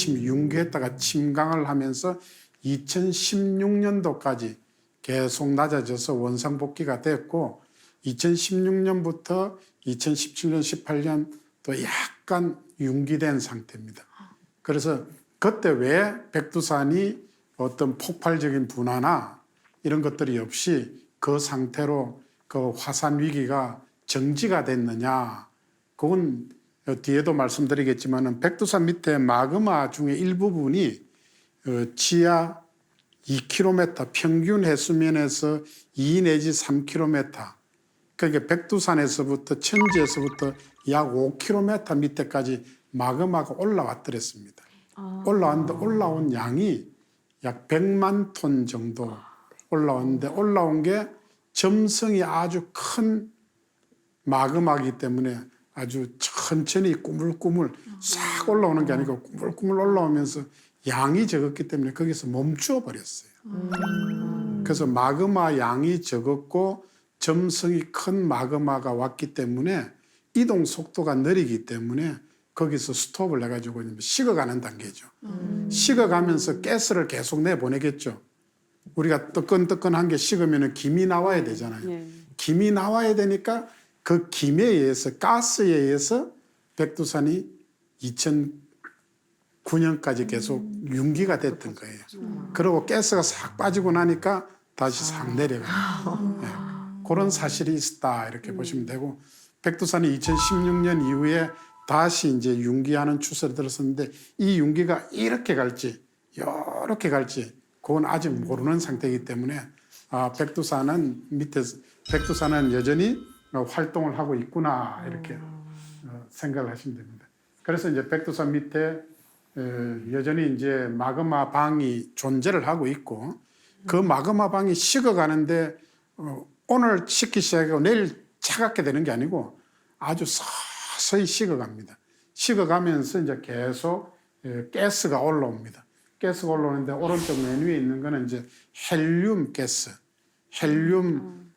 융기했다가 침강을 하면서 2016년도까지 계속 낮아져서 원상복귀가 됐고 2016년부터 2017년, 18년 또 약간 융기된 상태입니다. 그래서 그때 왜 백두산이 어떤 폭발적인 분화나 이런 것들이 없이 그 상태로 그 화산 위기가 정지가 됐느냐 그건 뒤에도 말씀드리겠지만은 백두산 밑에 마그마 중에 일부분이 지하 2km, 평균 해수면에서 2 내지 3km, 그러니까 백두산에서부터 천지에서부터 약 5km 밑에까지 마그마가 올라왔더랬습니다. 올라왔는데 올라온 양이 약 100만 톤 정도 올라왔는데 올라온 게 점성이 아주 큰 마그마이기 때문에 아주 천천히 꾸물꾸물 싹 올라오는 게 아니고 꾸물꾸물 올라오면서 양이 적었기 때문에 거기서 멈추어 버렸어요. 그래서 마그마 양이 적었고 점성이 큰 마그마가 왔기 때문에 이동 속도가 느리기 때문에 거기서 스톱을 해가지고 식어가는 단계죠. 식어가면서 가스를 계속 내보내겠죠. 우리가 뜨끈뜨끈한 게 식으면 김이 나와야 되잖아요. 예. 김이 나와야 되니까 그 김에 의해서 가스에 의해서 백두산이 2009년까지 계속 융기가 됐던 거예요. 그리고 가스가 싹 빠지고 나니까 다시 싹 내려가요. 네. 그런 사실이 있었다 이렇게 보시면 되고 백두산이 2016년 이후에 다시 이제 융기하는 추세를 들었었는데 이 융기가 이렇게 갈지 이렇게 갈지 그건 아직 모르는 상태이기 때문에 백두산은 여전히 활동을 하고 있구나 이렇게 생각을 하시면 됩니다. 그래서 이제 백두산 밑에 여전히 이제 마그마 방이 존재를 하고 있고 그 마그마 방이 식어가는데 오늘 식기 시작하고 내일 차갑게 되는 게 아니고 아주 서서히 식어갑니다. 식어가면서 이제 계속 가스가 올라옵니다. 가스가 올라오는데 오른쪽 맨 위에 있는 거는 이제 헬륨 가스, 헬륨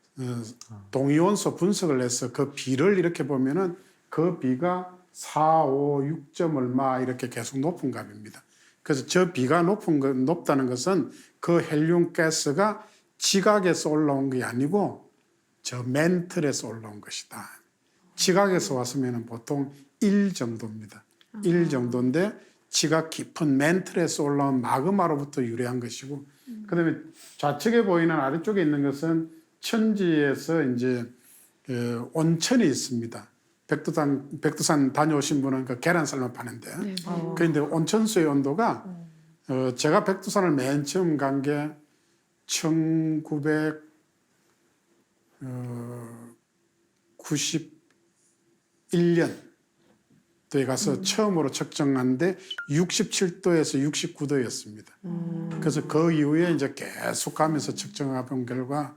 동위원소 분석을 해서 그 비를 이렇게 보면은 그 비가 4, 5, 6점 얼마 이렇게 계속 높은 값입니다. 그래서 저 비가 높다는 것은 그 헬륨 가스가 지각에서 올라온 게 아니고 저 멘틀에서 올라온 것이다. 지각에서 왔으면 보통 1 정도입니다. 1 정도인데 지각 깊은 멘틀에서 올라온 마그마로부터 유래한 것이고 그다음에 좌측에 보이는 아래쪽에 있는 것은 천지에서 이제 온천이 있습니다. 백두산 다녀오신 분은 그 계란 삶아 파는데 그런데 온천수의 온도가 제가 백두산을 맨 처음 간 게 1991년도에 가서 처음으로 측정한데 67도에서 69도였습니다. 그래서 그 이후에 이제 계속 가면서 측정해 본 결과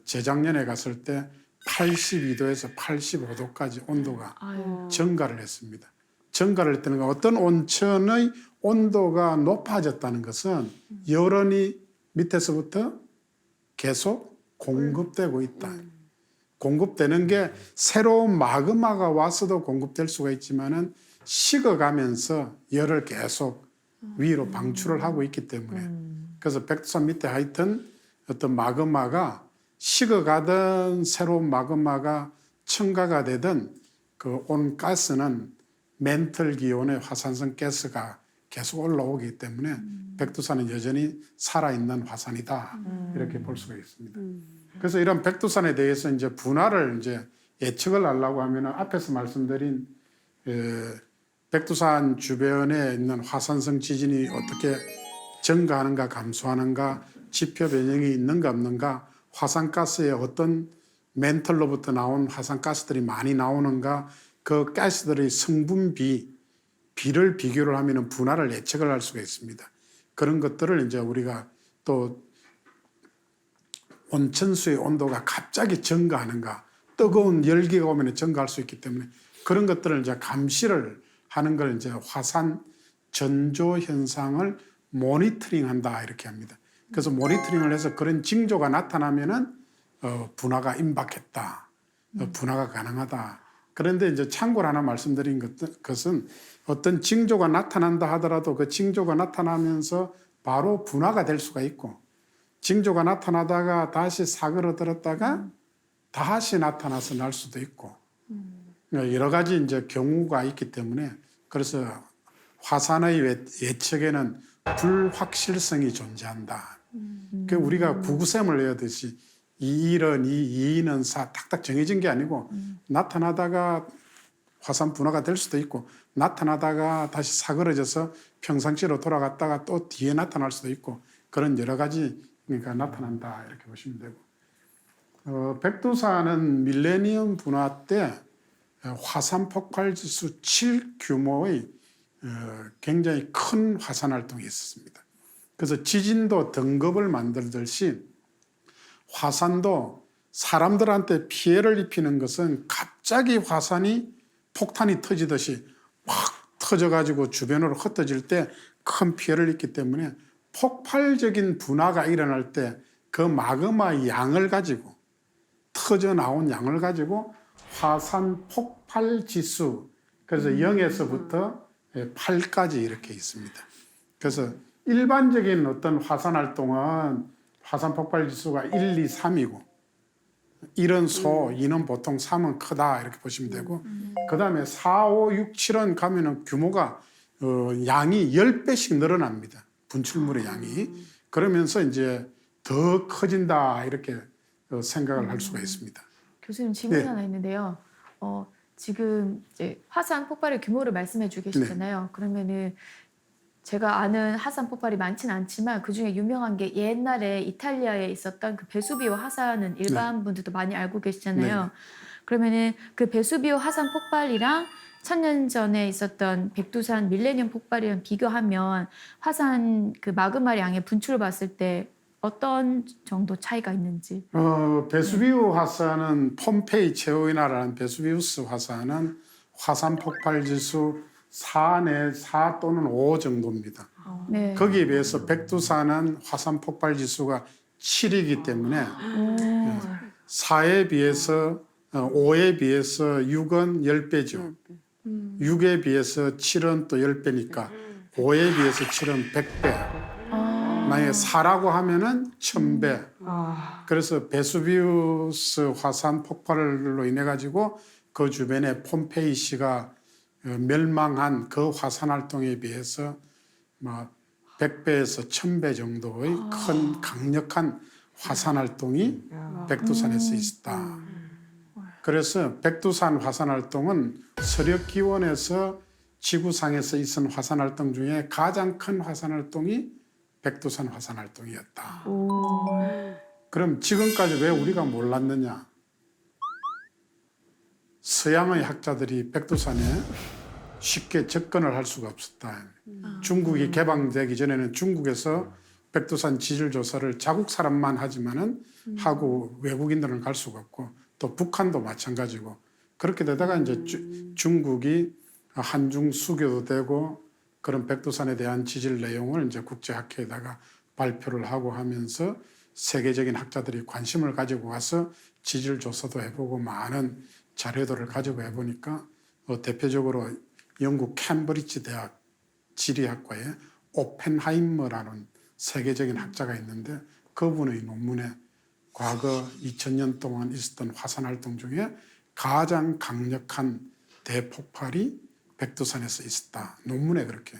재작년에 갔을 때 82도에서 85도까지 온도가 증가를 했습니다. 증가를 했다는 건 어떤 온천의 온도가 높아졌다는 것은 열원이 밑에서부터 계속 공급되고 있다. 공급되는 게 새로운 마그마가 와서도 공급될 수가 있지만은 식어가면서 열을 계속 위로 방출을 하고 있기 때문에 그래서 백두산 밑에 하여튼 어떤 마그마가 식어가던 새로운 마그마가 첨가가 되던 그 온 가스는 멘틀 기온의 화산성 가스가 계속 올라오기 때문에 백두산은 여전히 살아있는 화산이다 이렇게 볼 수가 있습니다. 그래서 이런 백두산에 대해서 이제 분화를 이제 예측을 하려고 하면 앞에서 말씀드린 백두산 주변에 있는 화산성 지진이 어떻게 증가하는가 감소하는가 지표 변형이 있는가 없는가 화산가스에 어떤 멘틀로부터 나온 화산가스들이 많이 나오는가 그 가스들의 비를 비교를 하면 분화를 예측을 할 수가 있습니다. 그런 것들을 이제 우리가 또 온천수의 온도가 갑자기 증가하는가 뜨거운 열기가 오면 증가할 수 있기 때문에 그런 것들을 이제 감시를 하는 걸 이제 화산 전조 현상을 모니터링한다 이렇게 합니다. 그래서 모니터링을 해서 그런 징조가 나타나면은 분화가 임박했다, 분화가 가능하다. 그런데 이제 참고로 하나 말씀드린 것은 어떤 징조가 나타난다 하더라도 그 징조가 나타나면서 바로 분화가 될 수가 있고 징조가 나타나다가 다시 사그러들었다가 다시 나타나서 날 수도 있고 여러 가지 이제 경우가 있기 때문에 그래서 화산의 예측에는 불확실성이 존재한다. 그 우리가 구구셈을 외우듯이 2일은 2, 2는 4 탁탁 정해진 게 아니고 나타나다가 화산 분화가 될 수도 있고 나타나다가 다시 사그러져서 평상시로 돌아갔다가 또 뒤에 나타날 수도 있고 그런 여러 가지 그러니까 나타난다 이렇게 보시면 되고 백두산은 밀레니엄 분화 때 화산 폭발 지수 7 규모의 굉장히 큰 화산 활동이 있었습니다. 그래서 지진도 등급을 만들듯이 화산도 사람들한테 피해를 입히는 것은 갑자기 화산이 폭탄이 터지듯이 확 터져가지고 주변으로 흩어질 때 큰 피해를 입기 때문에 폭발적인 분화가 일어날 때 그 마그마의 양을 가지고 터져 나온 양을 가지고 화산 폭발 지수 그래서 0에서부터 8까지 이렇게 있습니다. 그래서 일반적인 어떤 화산 활동은 화산 폭발 지수가 1, 2, 3이고 1은 소, 2는 보통 3은 크다 이렇게 보시면 되고 그 다음에 4, 5, 6, 7은 가면은 규모가 양이 10배씩 늘어납니다. 분출물의 양이. 그러면서 이제 더 커진다 이렇게 생각을 할 수가 있습니다. 교수님 질문 네. 하나 있는데요. 지금 이제 화산 폭발의 규모를 말씀해 주고 계시잖아요. 그러면은 제가 아는 화산 폭발이 많지는 않지만 그 중에 유명한 게 옛날에 이탈리아에 있었던 그 베수비오 화산은 일반 분들도 많이 알고 계시잖아요. 네. 그러면은 그 베수비오 화산 폭발이랑 1000년 전에 있었던 백두산 밀레니엄 폭발이랑 비교하면 화산 그 마그마량의 분출을 봤을 때 어떤 정도 차이가 있는지. 베수비우 화산은 폼페이 최후인화라는 베수비우스 화산은 화산 폭발 지수 4 내 4 또는 5 정도입니다. 네. 거기에 비해서 백두산은 화산 폭발 지수가 7이기 때문에 4에 비해서 5에 비해서 6은 10배죠. 6에 비해서 7은 또 10배니까 5에 비해서 7은 100배. 만약에 4라고 하면은 1000배. 그래서 베수비우스 화산 폭발로 인해 가지고 그 주변에 폼페이시가 멸망한 그 화산 활동에 비해서 뭐 100배에서 1000배 정도의 큰 강력한 화산 활동이 백두산에서 있었다. 그래서 백두산 화산 활동은 서력 기원에서 지구상에서 있은 화산 활동 중에 가장 큰 화산 활동이 백두산 화산 활동이었다. 그럼 지금까지 왜 우리가 몰랐느냐? 서양의 학자들이 백두산에 쉽게 접근을 할 수가 없었다. 중국이 개방되기 전에는 중국에서 백두산 지질 조사를 자국 사람만 하지만은 하고 외국인들은 갈 수가 없고 또 북한도 마찬가지고 그렇게 되다가 이제 중국이 한중 수교도 되고 그런 백두산에 대한 지질 내용을 이제 국제학회에다가 발표를 하고 하면서 세계적인 학자들이 관심을 가지고 와서 지질 조사도 해보고 많은 자료들을 가지고 해보니까 대표적으로 영국 캠브리지 대학 지리학과에 오펜하이머라는 세계적인 학자가 있는데 그분의 논문에 과거 2000년 동안 있었던 화산 활동 중에 가장 강력한 대폭발이 백두산에서 있었다. 논문에 그렇게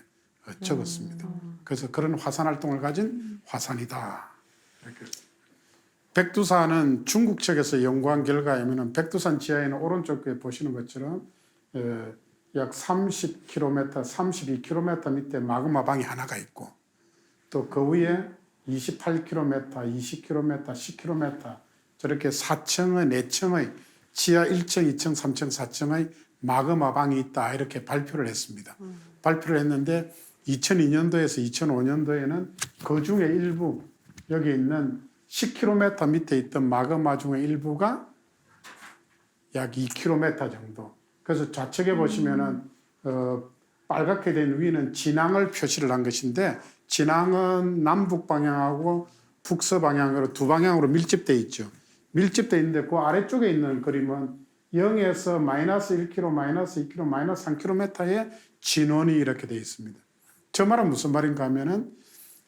적었습니다. 그래서 그런 화산 활동을 가진 화산이다. 이렇게. 백두산은 중국 측에서 연구한 결과에는 백두산 지하에는 오른쪽에 보시는 것처럼 약 30km, 32km 밑에 마그마 방이 하나가 있고 또 그 위에 28km, 20km, 10km 저렇게 4층의 4층의 지하 1층, 2층, 3층, 4층의 마그마 방이 있다 이렇게 발표를 했습니다. 발표를 했는데 2002년도에서 2005년도에는 그 중에 일부 여기 있는 10km 밑에 있던 마그마 중에 일부가 약 2km 정도. 그래서 좌측에 보시면은 빨갛게 된 위는 진앙을 표시를 한 것인데 진앙은 남북 방향하고 북서 방향으로 두 방향으로 밀집되어 있죠. 밀집되어 있는데 그 아래쪽에 있는 그림은 0에서 마이너스 1km, 마이너스 2km, 마이너스 3km의 진원이 이렇게 되어 있습니다. 저 말은 무슨 말인가 하면은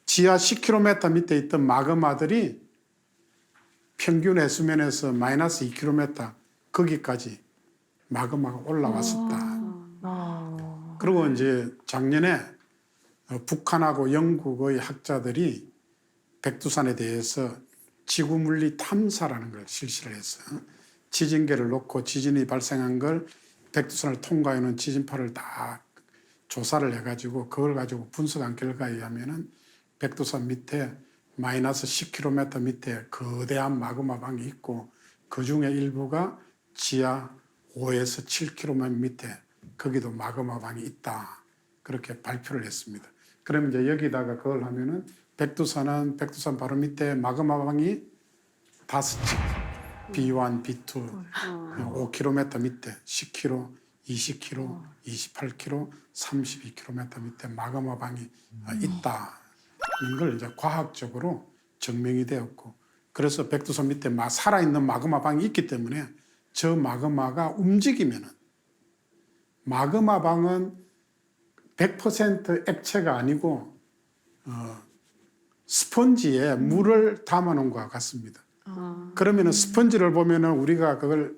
지하 10km 밑에 있던 마그마들이 평균 해수면에서 마이너스 2km 거기까지 마그마가 올라왔었다. 그리고 이제 작년에 북한하고 영국의 학자들이 백두산에 대해서 지구물리 탐사라는 걸 실시를 해서 지진계를 놓고 지진이 발생한 걸 백두산을 통과하는 지진파를 다 조사를 해가지고 그걸 가지고 분석한 결과에 의하면은 백두산 밑에 마이너스 10km 밑에 거대한 마그마방이 있고 그 중에 일부가 지하 5에서 7km 밑에 거기도 마그마방이 있다. 그렇게 발표를 했습니다. 그럼 이제 여기다가 그걸 하면은 백두산 바로 밑에 마그마방이 5층, B1, B2, 5km 밑에 10km, 20km, 28km, 32km 밑에 마그마방이 있다는 걸 이제 과학적으로 증명이 되었고, 그래서 백두산 밑에 살아있는 마그마방이 있기 때문에 저 마그마가 움직이면은, 마그마방은 100% 액체가 아니고 스펀지에 물을 담아놓은 것과 같습니다. 그러면은 스펀지를 보면은 우리가 그걸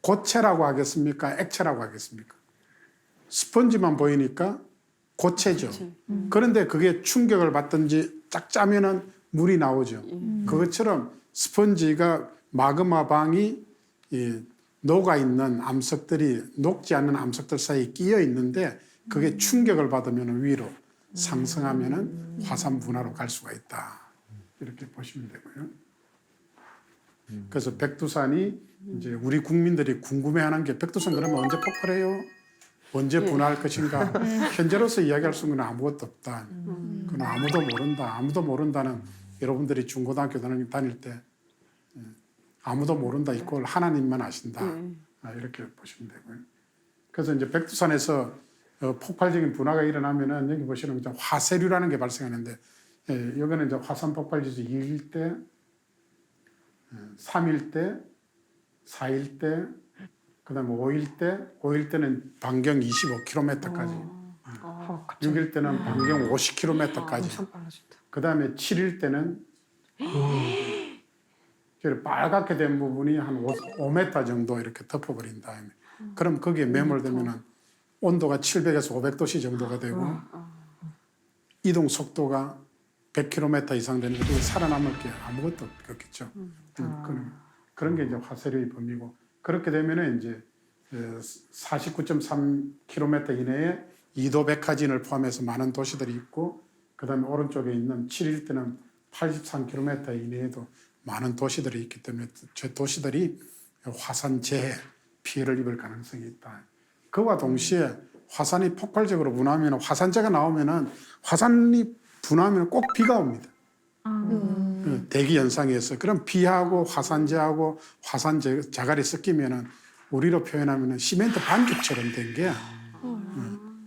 고체라고 하겠습니까? 액체라고 하겠습니까? 스펀지만 보이니까 고체죠. 그런데 그게 충격을 받든지 짝 짜면은 물이 나오죠. 그것처럼 스펀지가 마그마방이 녹아있는 암석들이 녹지 않는 암석들 사이에 끼어 있는데 그게 충격을 받으면 위로 상승하면은 화산 분화로 갈 수가 있다. 이렇게 보시면 되고요. 그래서 백두산이 이제 우리 국민들이 궁금해하는 게 백두산 그러면 언제 폭발해요? 언제 분화할 것인가? 현재로서 이야기할 수 있는 건 아무것도 없다. 그건 아무도 모른다. 아무도 모른다는 여러분들이 중고등학교 다닐 때 아무도 모른다 이꼴 하나님만 아신다. 이렇게 보시면 되고요. 그래서 이제 백두산에서 폭발적인 분화가 일어나면은 여기 보시면 이제 화쇄류라는 게 발생하는데 여기는 이제 화산 폭발 지수 2일 때, 3일 때, 4일 때, 그다음에 5일 때는 반경 25km까지, 6일 때는 반경 50km까지, 그다음에 7일 때는 빨갛게 된 부분이 한 5m 정도 이렇게 덮어버린 다음에, 그럼 거기에 매몰되면은 온도가 700에서 500도씨 정도가 되고 이동 속도가 100km 이상 되는 게 살아남을 게 아무것도 없겠죠. 그런 게 이제 화쇄류의 범위고, 그렇게 되면은 이제 49.3km 이내에 이도 백화진을 포함해서 많은 도시들이 있고, 그다음에 오른쪽에 있는 7일 때는 83km 이내에도 많은 도시들이 있기 때문에 저 도시들이 화산 재해 피해를 입을 가능성이 있다. 그와 동시에 화산이 폭발적으로 분화하면, 화산재가 나오면은, 화산이 분화하면 꼭 비가 옵니다. 대기 현상에서. 그럼 비하고 화산재하고 자갈이 섞이면은 우리로 표현하면은 시멘트 반죽처럼 된 게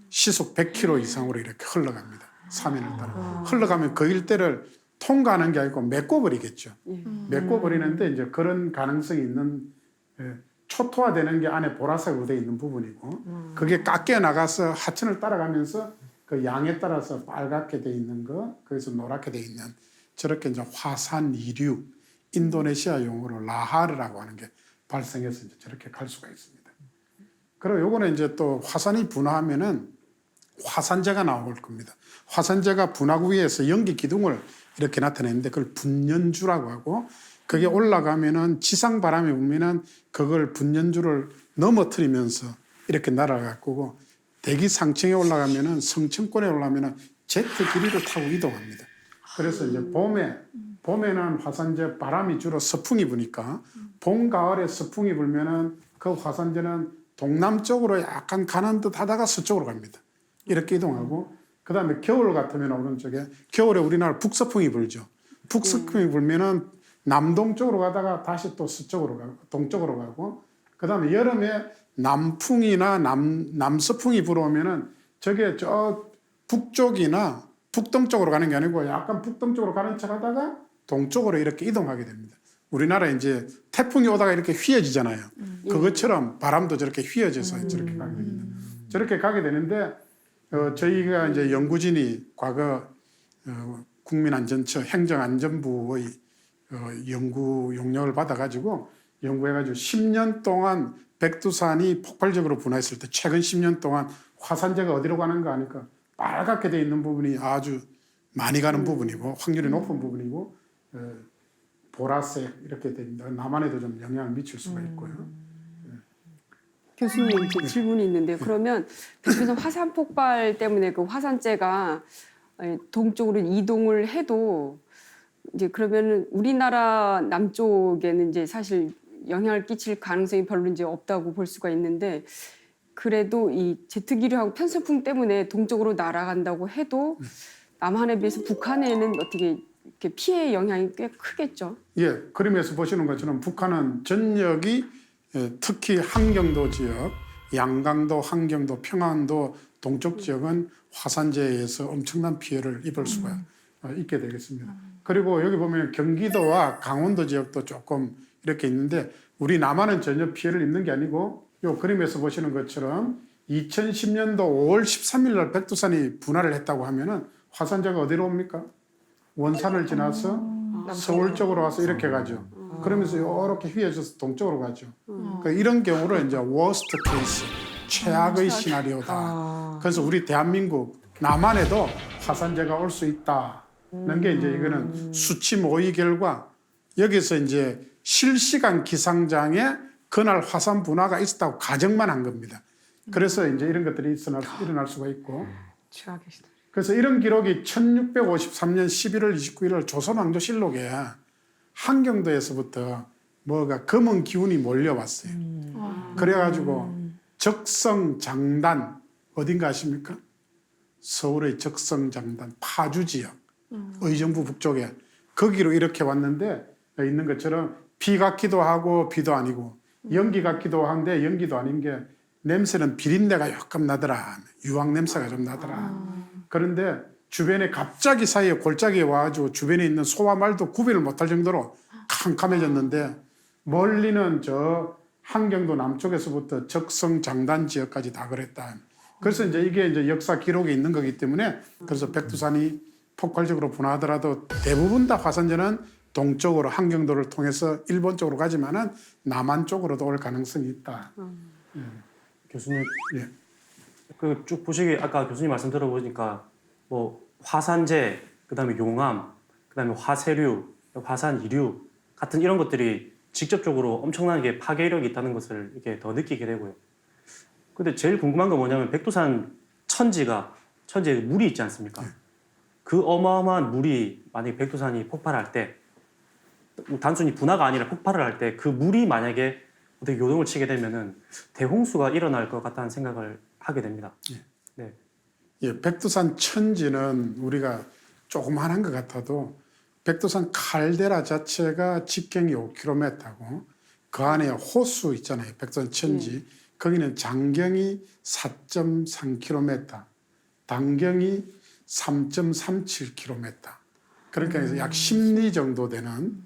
시속 100km 이상으로 이렇게 흘러갑니다. 사면을 따라. 흘러가면 그 일대를 통과하는 게 아니고 메꿔버리겠죠. 메꿔버리는데 이제 그런 가능성이 있는, 초토화되는 게 안에 보라색으로 되어 있는 부분이고, 그게 깎여 나가서 하천을 따라가면서 그 양에 따라서 빨갛게 되어 있는 거, 거기서 노랗게 되어 있는, 저렇게 이제 화산 이류, 인도네시아 용어로 라하르라고 하는 게 발생해서 이제 저렇게 갈 수가 있습니다. 그리고 요거는 이제 또 화산이 분화하면은 화산재가 나올 겁니다. 화산재가 분화구 위에서 연기 기둥을 이렇게 나타내는데 그걸 분연주라고 하고, 그게 올라가면은 지상 바람이 불면은 그걸 분연주를 넘어뜨리면서 이렇게 날아가고, 대기 상층에 올라가면은 성층권에 올라가면은 제트 길이를 타고 이동합니다. 그래서 이제 봄에는 화산재 바람이 주로 서풍이 부니까 봄 가을에 서풍이 불면은 그 화산재는 동남쪽으로 약간 가는 듯 하다가 서쪽으로 갑니다. 이렇게 이동하고, 그다음에 겨울 같으면 오른쪽에, 겨울에 우리나라 북서풍이 불죠. 북서풍이 불면은 남동쪽으로 가다가 다시 또 서쪽으로 가고 동쪽으로 가고, 그다음에 여름에 남풍이나 남서풍이 불어오면은 저게 저 북쪽이나 북동쪽으로 가는 게 아니고 약간 북동쪽으로 가는 척 하다가 동쪽으로 이렇게 이동하게 됩니다. 우리나라 이제 태풍이 오다가 이렇게 휘어지잖아요. 그것처럼 바람도 저렇게 휘어져서 저렇게 가게 됩니다. 저렇게 가게 되는데, 저희가 이제 연구진이 과거 국민안전처 행정안전부의 연구 용역을 받아가지고 연구해가지고 10년 동안 백두산이 폭발적으로 분화했을 때 최근 10년 동안 화산재가 어디로 가는가 하니까 빨갛게 되어 있는 부분이 아주 많이 가는 부분이고 확률이 높은 부분이고 보라색 이렇게 됩니다. 남한에도 좀 영향을 미칠 수가 있고요. 교수님 제 질문이 있는데 그러면 백두산 화산 폭발 때문에 그 화산재가 동쪽으로 이동을 해도 이제 그러면은 우리나라 남쪽에는 이제 사실 영향을 끼칠 가능성이 별로 이제 없다고 볼 수가 있는데 그래도 이 제트기류하고 편서풍 때문에 동쪽으로 날아간다고 해도 남한에 비해서 북한에는 어떻게 이렇게 피해 영향이 꽤 크겠죠. 예, 그림에서 보시는 것처럼 북한은 전역이 특히 한경도 지역, 양강도, 한경도, 평안도 동쪽 지역은 화산재에 의해서 엄청난 피해를 입을 수가 있게 되겠습니다. 그리고 여기 보면 경기도와 강원도 지역도 조금 이렇게 있는데 우리 남한은 전혀 피해를 입는 게 아니고 이 그림에서 보시는 것처럼 2010년도 5월 13일 날 백두산이 분화를 했다고 하면은 화산재가 어디로 옵니까? 원산을 지나서 서울 쪽으로 와서 이렇게 가죠. 그러면서 이렇게 휘어져서 동쪽으로 가죠. 그러니까 이런 경우를 이제 worst case, 최악의 시나리오다. 그래서 우리 대한민국 남한에도 화산재가 올 수 있다는 게 이제 이거는 수치 모의 결과 여기서 이제 실시간 기상장에 그날 화산 분화가 있었다고 가정만 한 겁니다. 그래서 이제 이런 것들이 일어날 수가 있고. 최악의 시대. 그래서 이런 기록이 1653년 11월 29일 조선왕조실록에 한경도에서부터 뭐가 검은 기운이 몰려왔어요. 그래가지고 적성장단 어딘가 아십니까? 서울의 적성장단 파주 지역 의정부 북쪽에 거기로 이렇게 왔는데 있는 것처럼 비 같기도 하고 비도 아니고 연기 같기도 한데 연기도 아닌 게 냄새는 비린내가 조금 나더라. 유황 냄새가 좀 나더라. 그런데 주변에 갑자기 사이에 골짜기에 와가지고 주변에 있는 소와 말도 구별을 못할 정도로 캄캄해졌는데 멀리는 저 한경도 남쪽에서부터 적성장단 지역까지 다 그랬다. 그래서 이제 이게 이제 역사 기록에 있는 거기 때문에 그래서 백두산이 폭발적으로 분화하더라도 대부분 다 화산재는 동쪽으로 한경도를 통해서 일본 쪽으로 가지만은 남한 쪽으로도 올 가능성이 있다. 교수님, 예. 그 쭉 보시기 아까 교수님 말씀 들어보니까 뭐 화산재, 그다음에 용암, 그다음에 화쇄류, 화산 이류 같은 이런 것들이 직접적으로 엄청나게 파괴력이 있다는 것을 이렇게 더 느끼게 되고요. 근데 제일 궁금한 건 뭐냐면 백두산 천지에 물이 있지 않습니까? 그 어마어마한 물이 만약에 백두산이 폭발할 때 단순히 분화가 아니라 폭발을 할 때 그 물이 만약에 어떻게 요동을 치게 되면은 대홍수가 일어날 것 같다는 생각을 하게 됩니다. 네. 예, 백두산 천지는 우리가 조그만한 것 같아도 백두산 칼데라 자체가 직경이 5km고 그 안에 호수 있잖아요. 백두산 천지. 거기는 장경이 4.3km, 단경이 3.37km. 그러니까 약 10리 정도 되는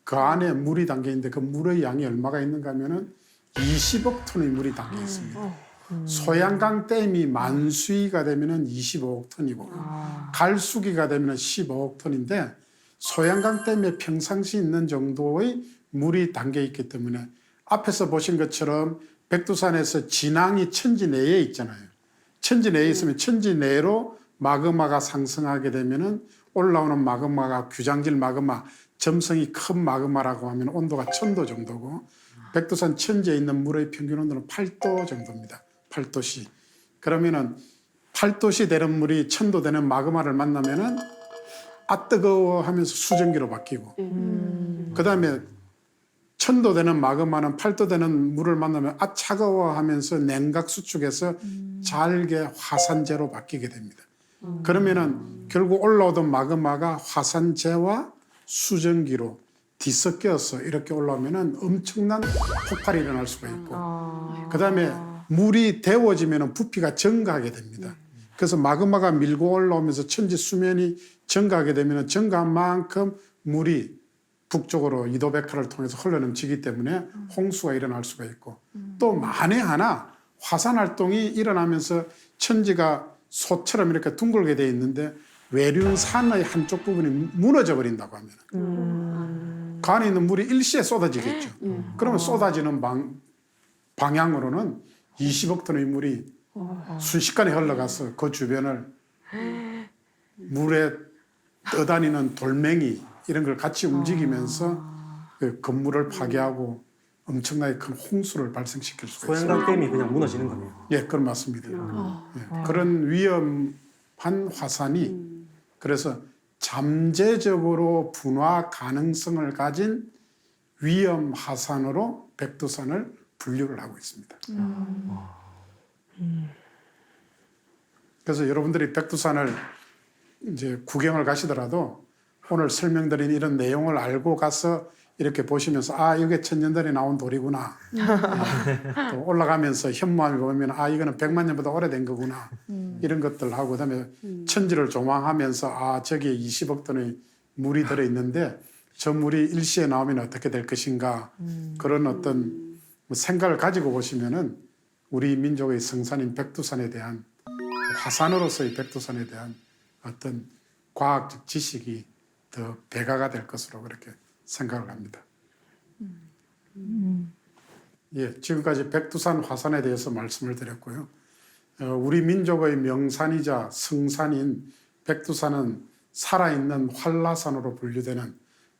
그 안에 물이 담겨 있는데 그 물의 양이 얼마가 있는가 하면은 20억 톤의 물이 담겨 있습니다. 소양강 댐이 만수위가 되면은 25억 톤이고 갈수기가 되면은 15억 톤인데 소양강 댐에 평상시 있는 정도의 물이 담겨 있기 때문에 앞에서 보신 것처럼 백두산에서 진앙이 천지 내에 있잖아요. 천지 내에 있으면 천지 내로 마그마가 상승하게 되면은 올라오는 마그마가 규장질 마그마, 점성이 큰 마그마라고 하면 온도가 1000도 정도고 백두산 천지에 있는 물의 평균 온도는 8도 정도입니다. 8도씨. 그러면은 8도씨 되는 물이 1000도 되는 마그마를 만나면은 아 뜨거워 하면서 수증기로 바뀌고 그다음에 1000도 되는 마그마는 8도 되는 물을 만나면 아 차가워 하면서 냉각 수축해서 잘게 화산재로 바뀌게 됩니다. 그러면은 결국 올라오던 마그마가 화산재와 수증기로 뒤섞여서 이렇게 올라오면은 엄청난 폭발이 일어날 수가 있고 그다음에 물이 데워지면은 부피가 증가하게 됩니다. 그래서 마그마가 밀고 올라오면서 천지 수면이 증가하게 되면은 증가한 만큼 물이 북쪽으로 이도백화를 통해서 흘러넘치기 때문에 홍수가 일어날 수가 있고 또 만에 하나 화산 활동이 일어나면서 천지가 소처럼 이렇게 둥글게 돼 있는데 외륜산의 한쪽 부분이 무너져 버린다고 하면 그 안에 있는 물이 일시에 쏟아지겠죠. 그러면 쏟아지는 방향으로는 20억 톤의 물이 순식간에 흘러가서 그 주변을 물에 떠다니는 돌멩이 이런 걸 같이 움직이면서 그 건물을 파괴하고 엄청나게 큰 홍수를 발생시킬 수가 있습니다. 소양강 댐이 그냥 무너지는 거네요. 예, 그건 맞습니다. 예, 그런 위험한 화산이 그래서 잠재적으로 분화 가능성을 가진 위험 화산으로 백두산을 분류를 하고 있습니다. 그래서 여러분들이 백두산을 이제 구경을 가시더라도 오늘 설명드린 이런 내용을 알고 가서 이렇게 보시면서 아 이게 천년전에 나온 돌이구나. 또 올라가면서 현무암을 보면 아 이거는 100만 년보다 오래된 거구나. 이런 것들 하고 그다음에 천지를 조망하면서 아 저기에 20억 톤의 물이 들어있는데 저 물이 일시에 나오면 어떻게 될 것인가. 그런 어떤 생각을 가지고 보시면은 우리 민족의 성산인 백두산에 대한 화산으로서의 백두산에 대한 어떤 과학적 지식이 더 배가가 될 것으로 그렇게 생각을 합니다. 예, 지금까지 백두산 화산에 대해서 말씀을 드렸고요. 우리 민족의 명산이자 성산인 백두산은 살아있는 활라산으로 분류되는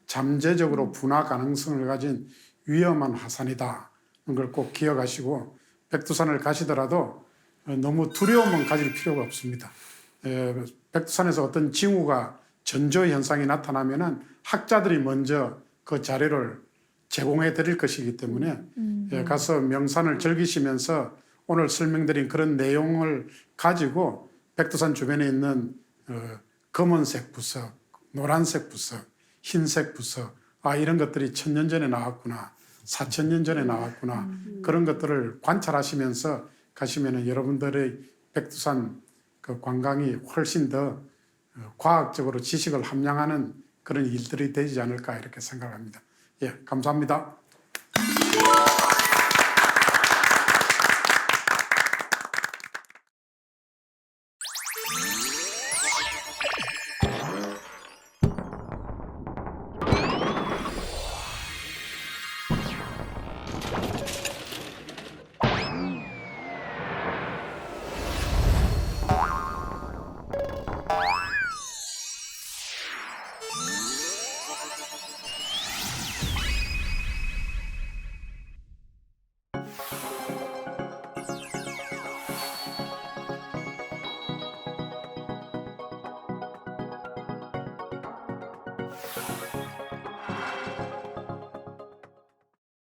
잠재적으로 분화 가능성을 가진 위험한 화산이다. 걸 꼭 기억하시고 백두산을 가시더라도 너무 두려움은 가질 필요가 없습니다. 백두산에서 어떤 징후가 전조 현상이 나타나면은 학자들이 먼저 그 자료를 제공해 드릴 것이기 때문에 가서 명산을 즐기시면서 오늘 설명드린 그런 내용을 가지고 백두산 주변에 있는 검은색 부석, 노란색 부석, 흰색 부석 아 이런 것들이 1000년 전에 나왔구나 4000년 전에 나왔구나 그런 것들을 관찰하시면서 가시면은 여러분들의 백두산 그 관광이 훨씬 더 과학적으로 지식을 함양하는 그런 일들이 되지 않을까 이렇게 생각합니다. 예, 감사합니다.